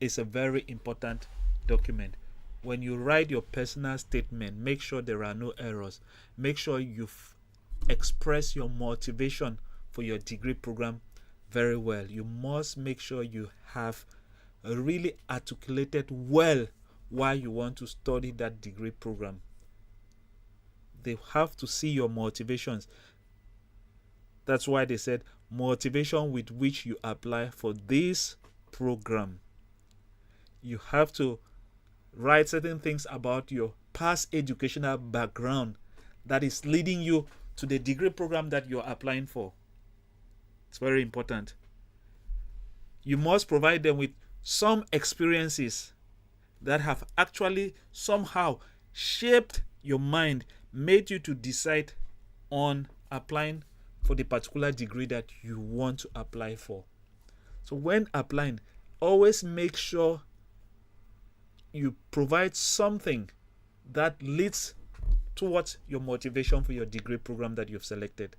is a very important document. When you write your personal statement, make sure there are no errors. Make sure you express your motivation for your degree program very well. You must make sure you have really articulated well why you want to study that degree program. They have to see your motivations. That's why they said motivation with which you apply for this program. You have to write certain things about your past educational background that is leading you to the degree program that you're applying for. It's very important. You must provide them with some experiences that have actually somehow shaped your mind, made you to decide on applying for the particular degree that you want to apply for. So when applying, always make sure you provide something that leads towards your motivation for your degree program that you've selected.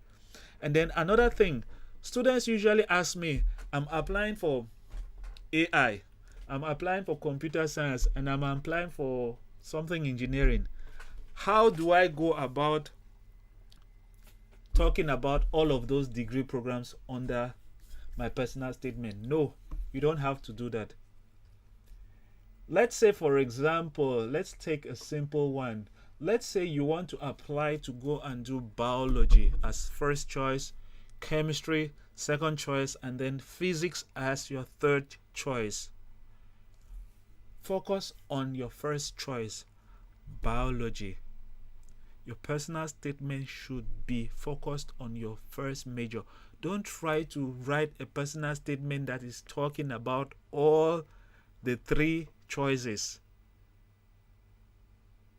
And then another thing, students usually ask me, I'm applying for AI, I'm applying for computer science, and I'm applying for something engineering. How do I go about talking about all of those degree programs under my personal statement? No, you don't have to do that. Let's say, for example, let's take a simple one. Let's say you want to apply to go and do biology as first choice, chemistry second choice, and then physics as your third choice. Focus on your first choice, biology. Your personal statement should be focused on your first major. Don't try to write a personal statement that is talking about all the three choices.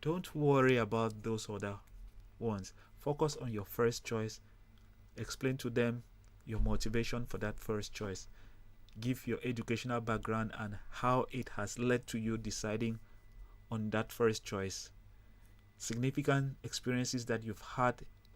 Don't worry about those other ones. Focus on your first choice. Explain to them your motivation for that first choice. Give your educational background and how it has led to you deciding on that first choice. Significant experiences that you've had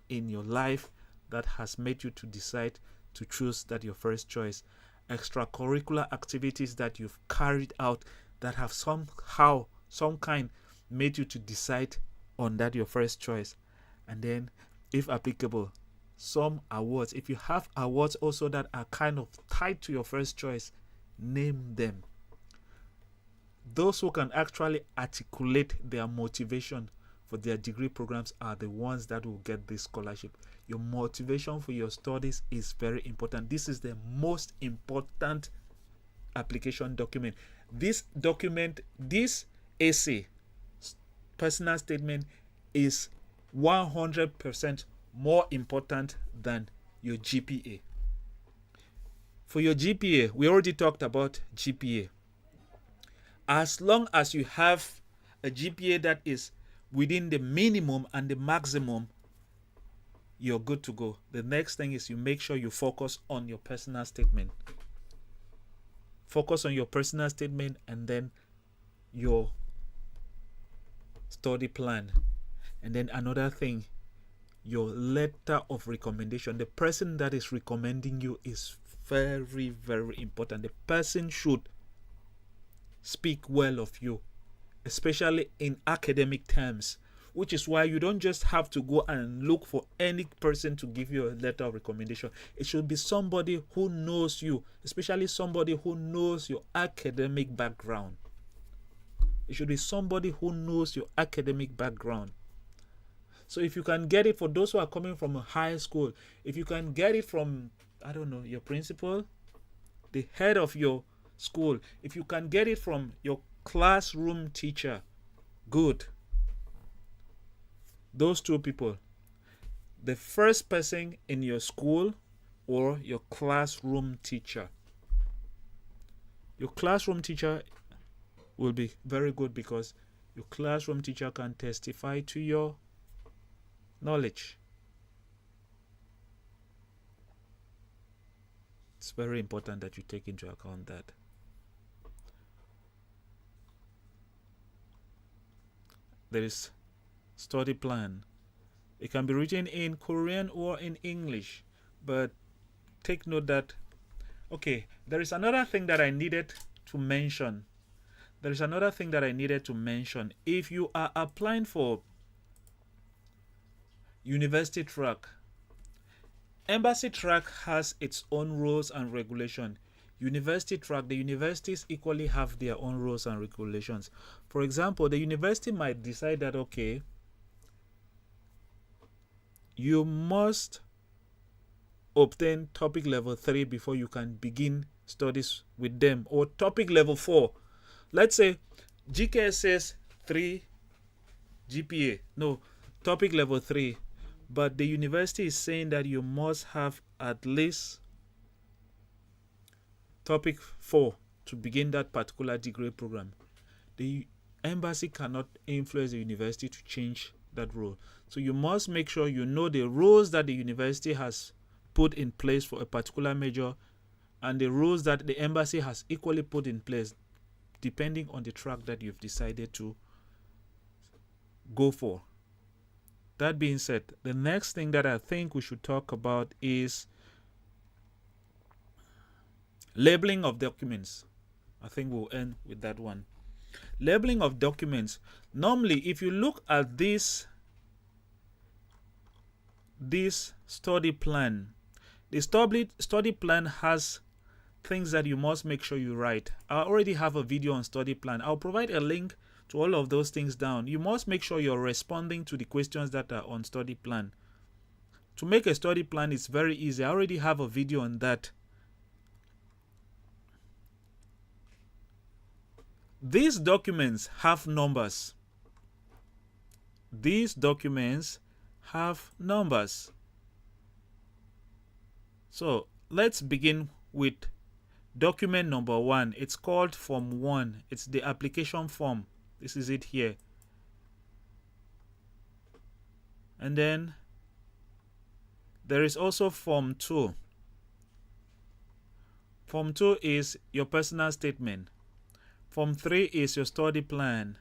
in your life that has made you to decide to choose that your first choice. Extracurricular activities that you've carried out that have somehow, some kind, made you to decide on that your first choice. And then, if applicable, some awards. If you have awards also that are kind of tied to your first choice, name them. Those who can actually articulate their motivation for their degree programs are the ones that will get this scholarship. Your motivation for your studies is very important. This is the most important application document. This document, this essay, personal statement, is 100% more important than your GPA. For your GPA, we already talked about GPA. As long as you have a GPA that is within the minimum and the maximum, you're good to go. The next thing is you make sure you focus on your personal statement. Focus on your personal statement and then your study plan. And then another thing, your letter of recommendation. The person that is recommending you is very, very important. The person should speak well of you, especially in academic terms, which is why you don't just have to go and look for any person to give you a letter of recommendation. It should be somebody who knows you, especially somebody who knows your academic background. It should be somebody who knows your academic background. So if you can get it, for those who are coming from a high school, if you can get it from, I don't know, your principal, the head of your school, if you can get it from your classroom teacher, good. Those two people, the first person in your school or your classroom teacher. Your classroom teacher will be very good because your classroom teacher can testify to your knowledge. It's very important that you take into account that. There is study plan. It can be written in Korean or in English, but take note that, okay, there is another thing that I needed to mention. If you are applying for university track, embassy track has its own rules and regulations. University track, the universities equally have their own rules and regulations. For example, the university might decide that, okay, you must obtain topic level 3 before you can begin studies with them, or topic level 4. Let's say GKS says 3 GPA, no, topic level 3, but the university is saying that you must have at least topic 4 to begin that particular degree program. The embassy cannot influence the university to change that rule. So you must make sure you know the rules that the university has put in place for a particular major and the rules that the embassy has equally put in place depending on the track that you've decided to go for. That being said, the next thing that I think we should talk about is labeling of documents. I think we'll end with that one. Labeling of documents. Normally, if you look at this study plan, the study plan has things that you must make sure you write. I already have a video on study plan. I'll provide a link to all of those things down. You must make sure you're responding to the questions that are on study plan. To make a study plan is very easy. I already have a video on that. These documents have numbers. These documents have numbers. So let's begin with document number 1. It's called Form 1. It's the application form. This is it here. And then there is also Form 2. Form 2 is your personal statement. Form 3 is your study plan.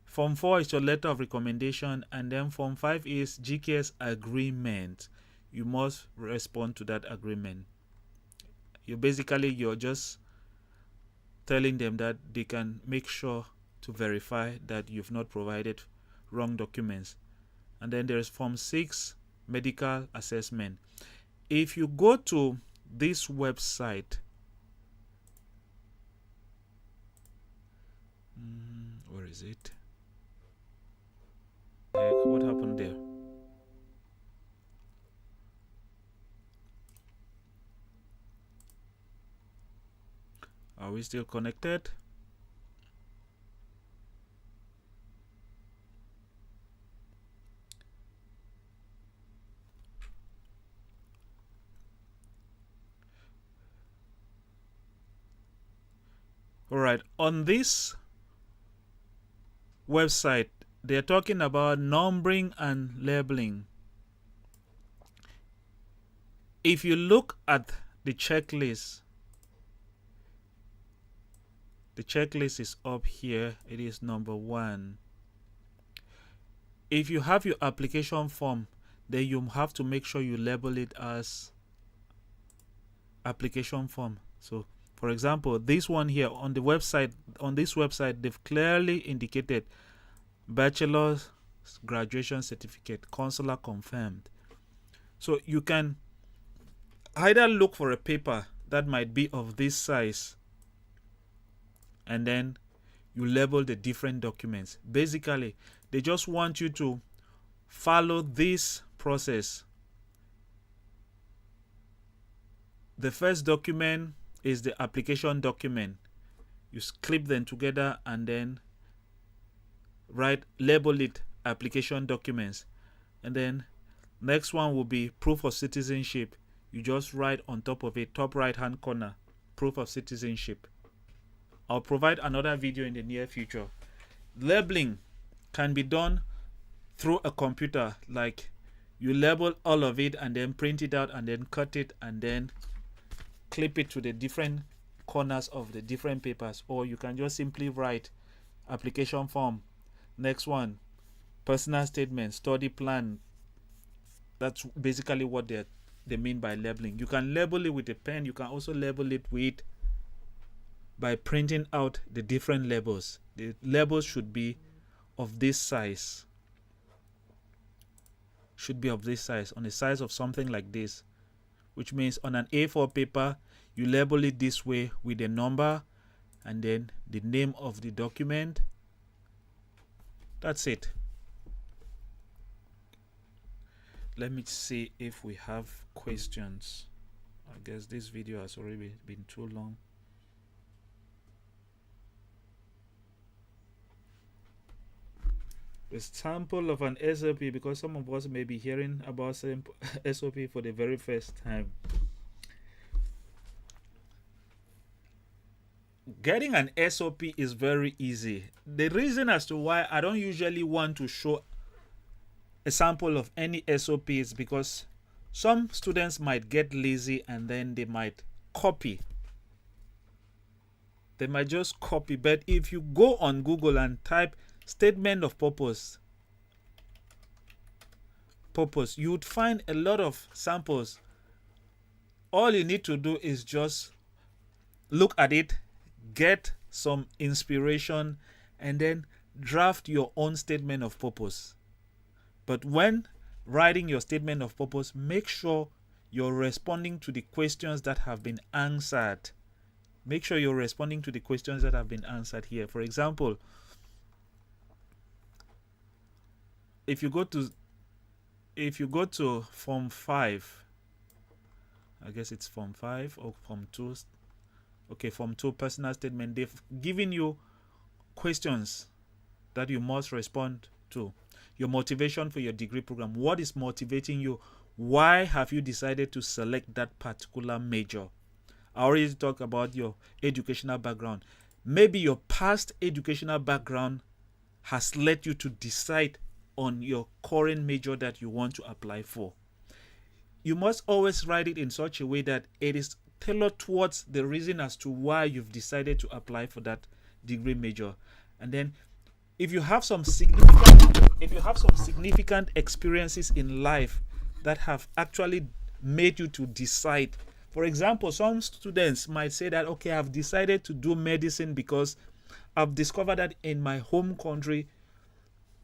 Form 4 is your letter of recommendation. And then Form 5 is GKS agreement. You must respond to that agreement. You're just telling them that they can make sure to verify that you've not provided wrong documents. And then there is Form 6, medical assessment. If you go to this website, where is it? What happened there? Are we still connected? All right, on this website, they're talking about numbering and labeling. If you look at the checklist is up here. It is number 1. If you have your application form, then you have to make sure you label it as application form. So for example, this one here on the website, they've clearly indicated bachelor's graduation certificate, consular confirmed. So you can either look for a paper that might be of this size, and then you label the different documents. Basically, they just want you to follow this process. The first document is the application document. You clip them together and then label it application documents. And then next one will be proof of citizenship. You just write on top of it, top right hand corner, proof of citizenship. I'll provide another video in the near future. Labeling can be done through a computer, like you label all of it and then print it out and then cut it and then clip it to the different corners of the different papers. Or you can just simply write application form, next one personal statement, study plan. That's basically what they mean by labeling. You can label it with a pen. You can also label it by printing out the different labels. The labels should be of this size. Should be of this size, on the size of something like this, which means on an A4 paper, you label it this way with a number and then the name of the document. That's it. Let me see if we have questions. I guess this video has already been too long. A sample of an SOP, because some of us may be hearing about SOP for the very first time. Getting an SOP is very easy. The reason as to why I don't usually want to show a sample of any SOP is because some students might get lazy and then they might copy. They might just copy. But if you go on Google and type statement of purpose, you would find a lot of samples. All you need to do is just look at it, get some inspiration, and then draft your own statement of purpose. But when writing your statement of purpose, make sure you're responding to the questions that have been answered. Make sure you're responding to the questions that have been answered here. For example, if you go to Form 5, I guess it's Form 5 or Form 2. Okay, Form 2 personal statement. They've given you questions that you must respond to. Your motivation for your degree program. What is motivating you? Why have you decided to select that particular major? I already talked about your educational background. Maybe your past educational background has led you to decide on your current major that you want to apply for. You must always write it in such a way that it is tailored towards the reason as to why you've decided to apply for that degree major. And then if you have some significant experiences in life that have actually made you to decide. For example, some students might say that, okay, I've decided to do medicine because I've discovered that in my home country,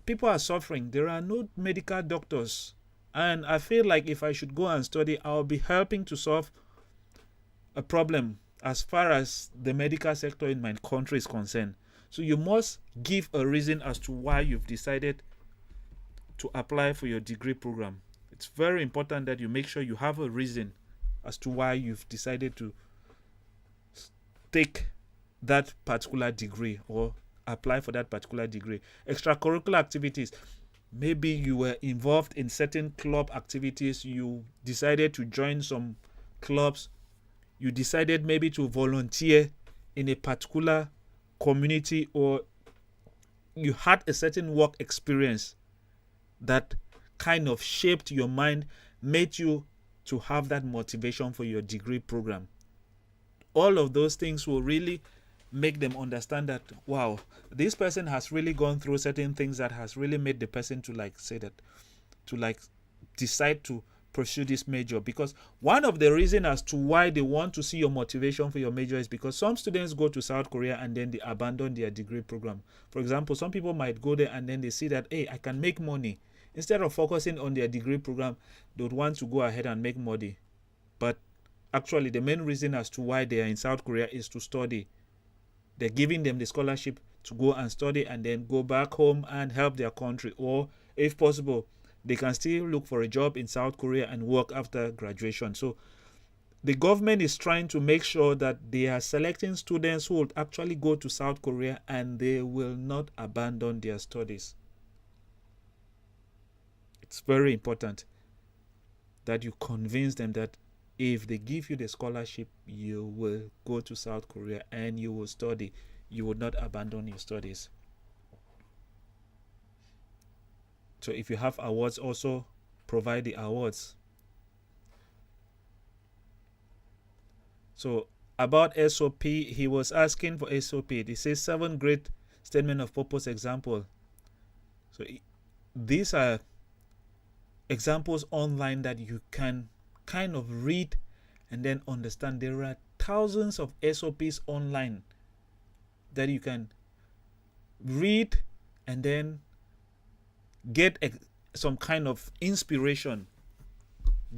people are suffering. There are no medical doctors. And I feel like if I should go and study, I'll be helping to solve a problem as far as the medical sector in my country is concerned. So you must give a reason as to why you've decided to apply for your degree program. It's very important that you make sure you have a reason as to why you've decided to take that particular degree or apply for that particular degree. Extracurricular activities. Maybe you were involved in certain club activities. You decided to join some clubs. You decided maybe to volunteer in a particular community, or you had a certain work experience that kind of shaped your mind, made you to have that motivation for your degree program. All of those things will really make them understand that, wow, this person has really gone through certain things that has really made the person to decide to pursue this major. Because one of the reasons as to why they want to see your motivation for your major is because some students go to South Korea and then they abandon their degree program. For example, some people might go there and then they see that, hey, I can make money. Instead of focusing on their degree program, they would want to go ahead and make money. But actually, the main reason as to why they are in South Korea is to study. They're giving them the scholarship to go and study and then go back home and help their country. Or, if possible, they can still look for a job in South Korea and work after graduation. So, the government is trying to make sure that they are selecting students who will actually go to South Korea and they will not abandon their studies. It's very important that you convince them that if they give you the scholarship, you will go to South Korea and you will study. You will not abandon your studies. So if you have awards, also provide the awards. So about SOP, he was asking for SOP. It says 7 great statement of purpose example. So these are examples online that you can kind of read and then understand. There are thousands of SOPs online that you can read and then get some kind of inspiration,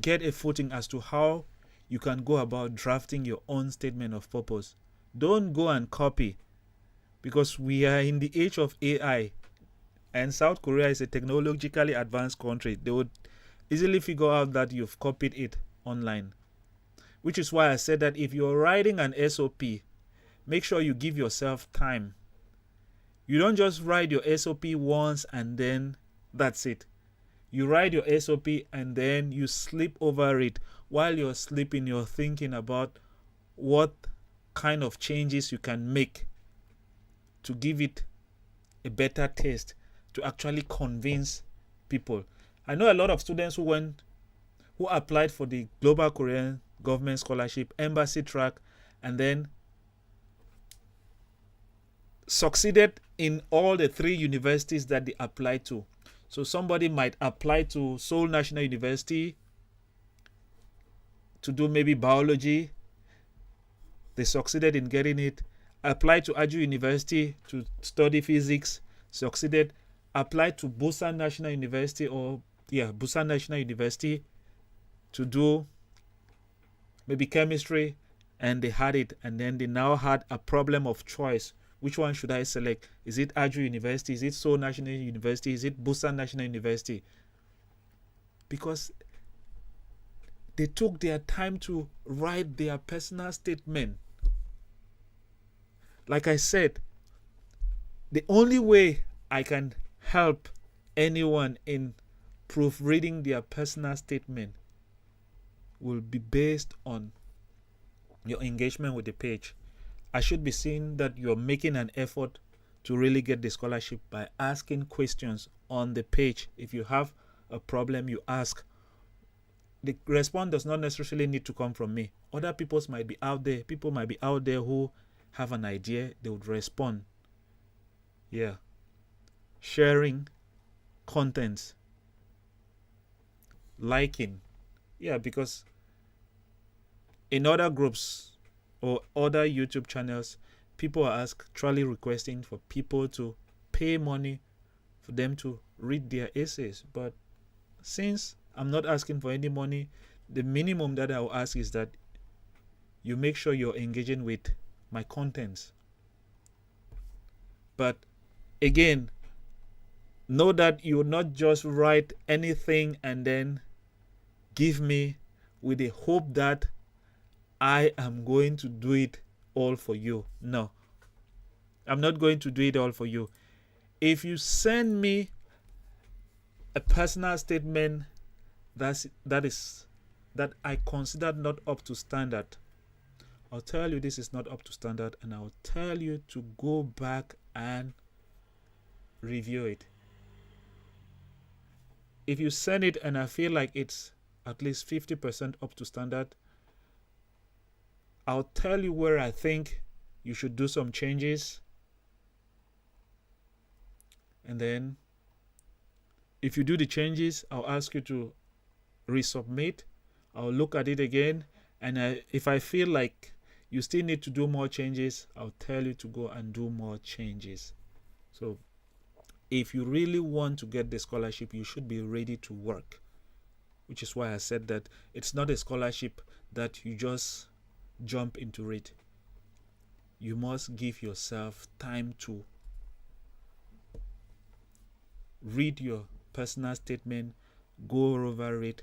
get a footing as to how you can go about drafting your own statement of purpose. Don't go and copy, because we are in the age of AI and South Korea is a technologically advanced country. They would easily figure out that you've copied it online. Which is why I said that if you're writing an SOP, make sure you give yourself time. You don't just write your SOP once and then that's it. You write your SOP and then you sleep over it. While you're sleeping, you're thinking about what kind of changes you can make to give it a better taste, to actually convince people. I know a lot of students who applied for the Global Korean government scholarship, embassy track, and then succeeded in all the 3 universities that they applied to. So somebody might apply to Seoul National University to do maybe biology. They succeeded in getting it. Applied to Aju University to study physics. Succeeded. Applied to Busan National University Busan National University to do maybe chemistry, and they had it. And then they now had a problem of choice. Which one should I select? Is it Aju University? Is it Seoul National University? Is it Busan National University? Because they took their time to write their personal statement. Like I said, the only way I can help anyone in proofreading their personal statement will be based on your engagement with the page. I should be seeing that you're making an effort to really get the scholarship by asking questions on the page. If you have a problem, you ask. The response does not necessarily need to come from me. Other people might be out there. People might be out there who have an idea. They would respond. Yeah. Sharing contents. Liking. Yeah, because in other groups or other YouTube channels, people are actually requesting for people to pay money for them to read their essays. But since I'm not asking for any money, the minimum that I'll ask is that you make sure you're engaging with my contents. But again, know that you will not just write anything and then give me with the hope that I am going to do it all for you. No, I'm not going to do it all for you. If you send me a personal statement that I consider not up to standard, I'll tell you this is not up to standard, and I'll tell you to go back and review it. If you send it and I feel like it's at least 50% up to standard, I'll tell you where I think you should do some changes. And then if you do the changes, I'll ask you to resubmit. I'll look at it again. And if I feel like you still need to do more changes, I'll tell you to go and do more changes. So if you really want to get the scholarship, you should be ready to work. Which is why I said that it's not a scholarship that you just jump into it. You must give yourself time to read your personal statement, go over it,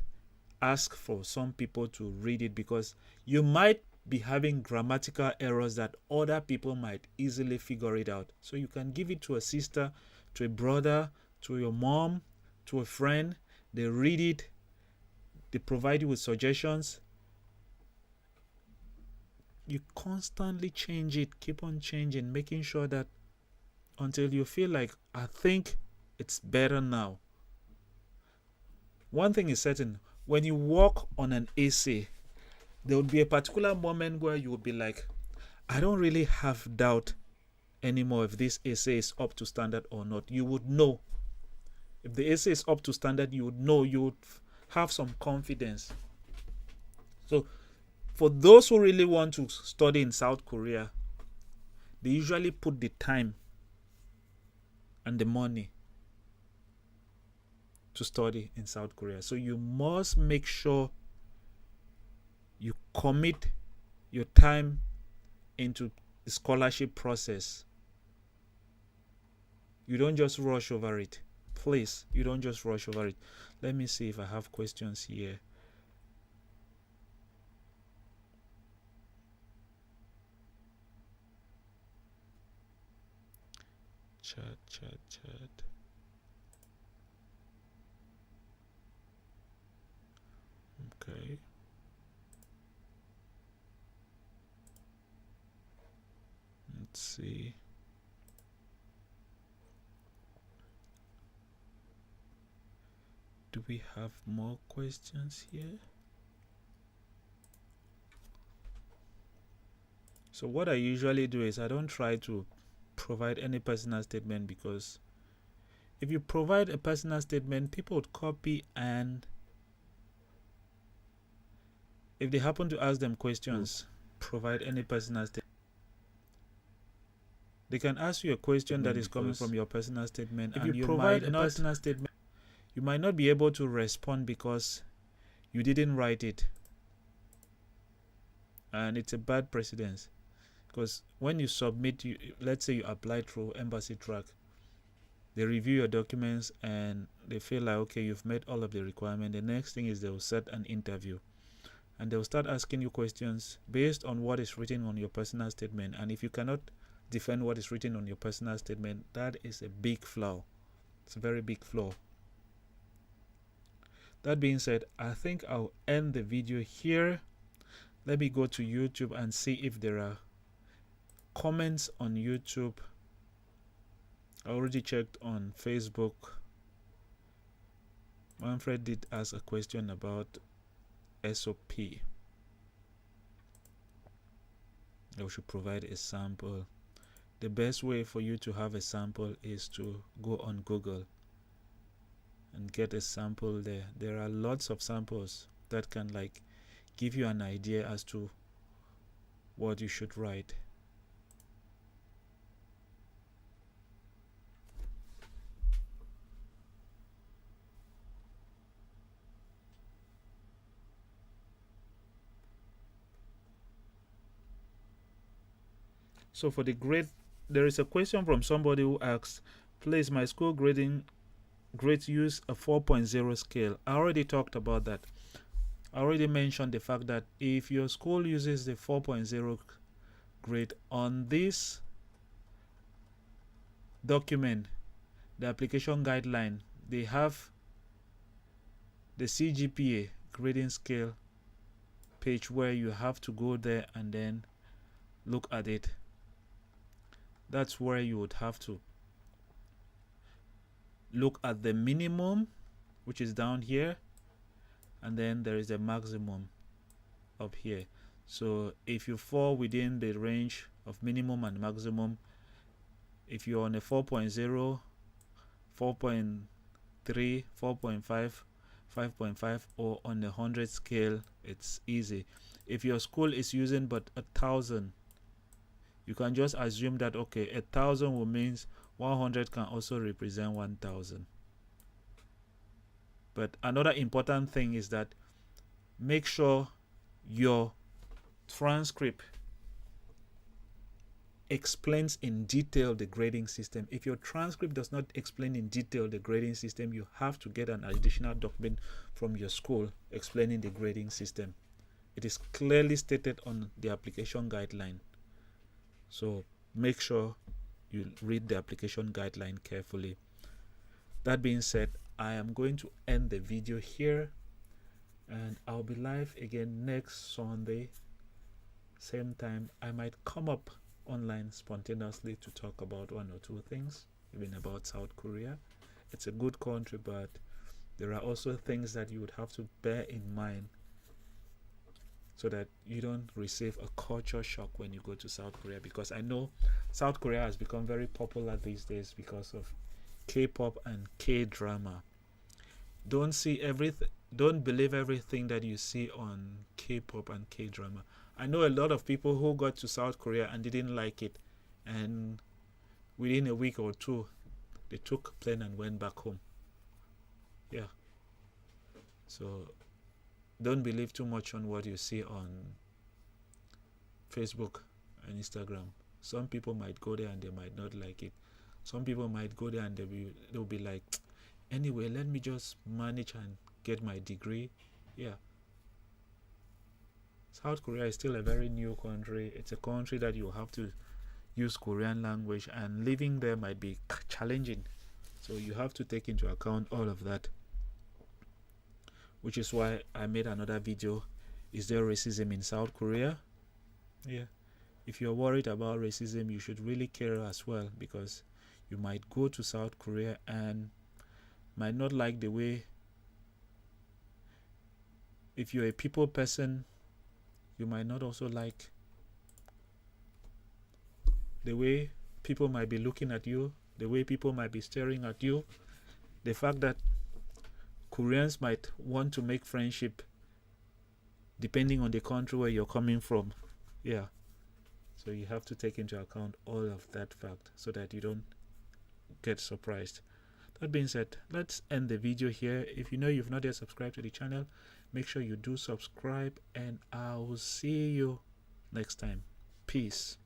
ask for some people to read it, because you might be having grammatical errors that other people might easily figure it out. So you can give it to a sister, to a brother, to your mom, to a friend. They read it, they provide you with suggestions. You constantly change it, keep on changing, making sure that until you feel like, I think it's better now. One thing is certain, when you work on an essay, there will be a particular moment where you will be like, I don't really have doubt anymore if this essay is up to standard or not. You would know. If the essay is up to standard, you would know, you would have some confidence. So for those who really want to study in South Korea, they usually put the time and the money to study in South Korea. So you must make sure you commit your time into the scholarship process. You don't just rush over it. Please, you don't just rush over it. Let me see if I have questions here. Chat. Okay. Let's see. Do we have more questions here? So what I usually do is I don't try to provide any personal statement, because if you provide a personal statement, people would copy, and if they happen to ask them questions, provide any personal statement. They can ask you a question that is coming from your personal statement, if and you provide a personal statement, you might not be able to respond because you didn't write it, and it's a bad precedence. Because when you submit, let's say you apply through Embassy Track, they review your documents and they feel like, okay, you've met all of the requirements. The next thing is they will set an interview, and they will start asking you questions based on what is written on your personal statement. And if you cannot defend what is written on your personal statement, that is a big flaw. It's a very big flaw. That being said, I think I'll end the video here. Let me go to YouTube and see if there are comments on YouTube. I already checked on Facebook. Manfred did ask a question about SOP. I should provide a sample. The best way for you to have a sample is to go on Google and get a sample there. There are lots of samples that can give you an idea as to what you should write. So for the grade, there is a question from somebody who asks, please, my school grades use a 4.0 scale. I already talked about that. I already mentioned the fact that if your school uses the 4.0 grade on this document, the application guideline, they have the CGPA grading scale page where you have to go there and then look at it. That's where you would have to look at the minimum, which is down here, and then there is a maximum up here. So if you fall within the range of minimum and maximum, if you're on a 4.0, 4.3, 4.5, 5.5, or on the 100 scale, it's easy. If your school is using but 1,000, you can just assume that, okay, 1,000 will means 100 can also represent 1,000. But another important thing is that make sure your transcript explains in detail the grading system. If your transcript does not explain in detail the grading system, you have to get an additional document from your school explaining the grading system. It is clearly stated on the application guideline. So make sure you read the application guideline carefully. That being said, I am going to end the video here, and I'll be live again next Sunday, same time. I might come up online spontaneously to talk about one or two things, even about South Korea. It's a good country, but there are also things that you would have to bear in mind so that you don't receive a culture shock when you go to South Korea, because I know South Korea has become very popular these days because of K-pop and K-drama. Don't believe everything that you see on K-pop and K-drama. I know a lot of people who got to South Korea and didn't like it, and within a week or two they took a plane and went back home. Yeah. So don't believe too much on what you see on Facebook and Instagram. Some people might go there and they might not like it. Some people might go there and they'll be like, anyway, let me just manage and get my degree. Yeah. South Korea is still a very new country. It's a country that you have to use Korean language, and living there might be challenging. So you have to take into account all of that. Which is why I made another video. Is there racism in South Korea? Yeah. If you're worried about racism, you should really care as well, because you might go to South Korea and might not like the way, if you're a people person, you might not also like the way people might be looking at you, the way people might be staring at you, the fact that Koreans might want to make friendship depending on the country where you're coming from. Yeah. So you have to take into account all of that fact so that you don't get surprised. That being said, let's end the video here. If you know you've not yet subscribed to the channel, make sure you do subscribe, and I'll see you next time. Peace.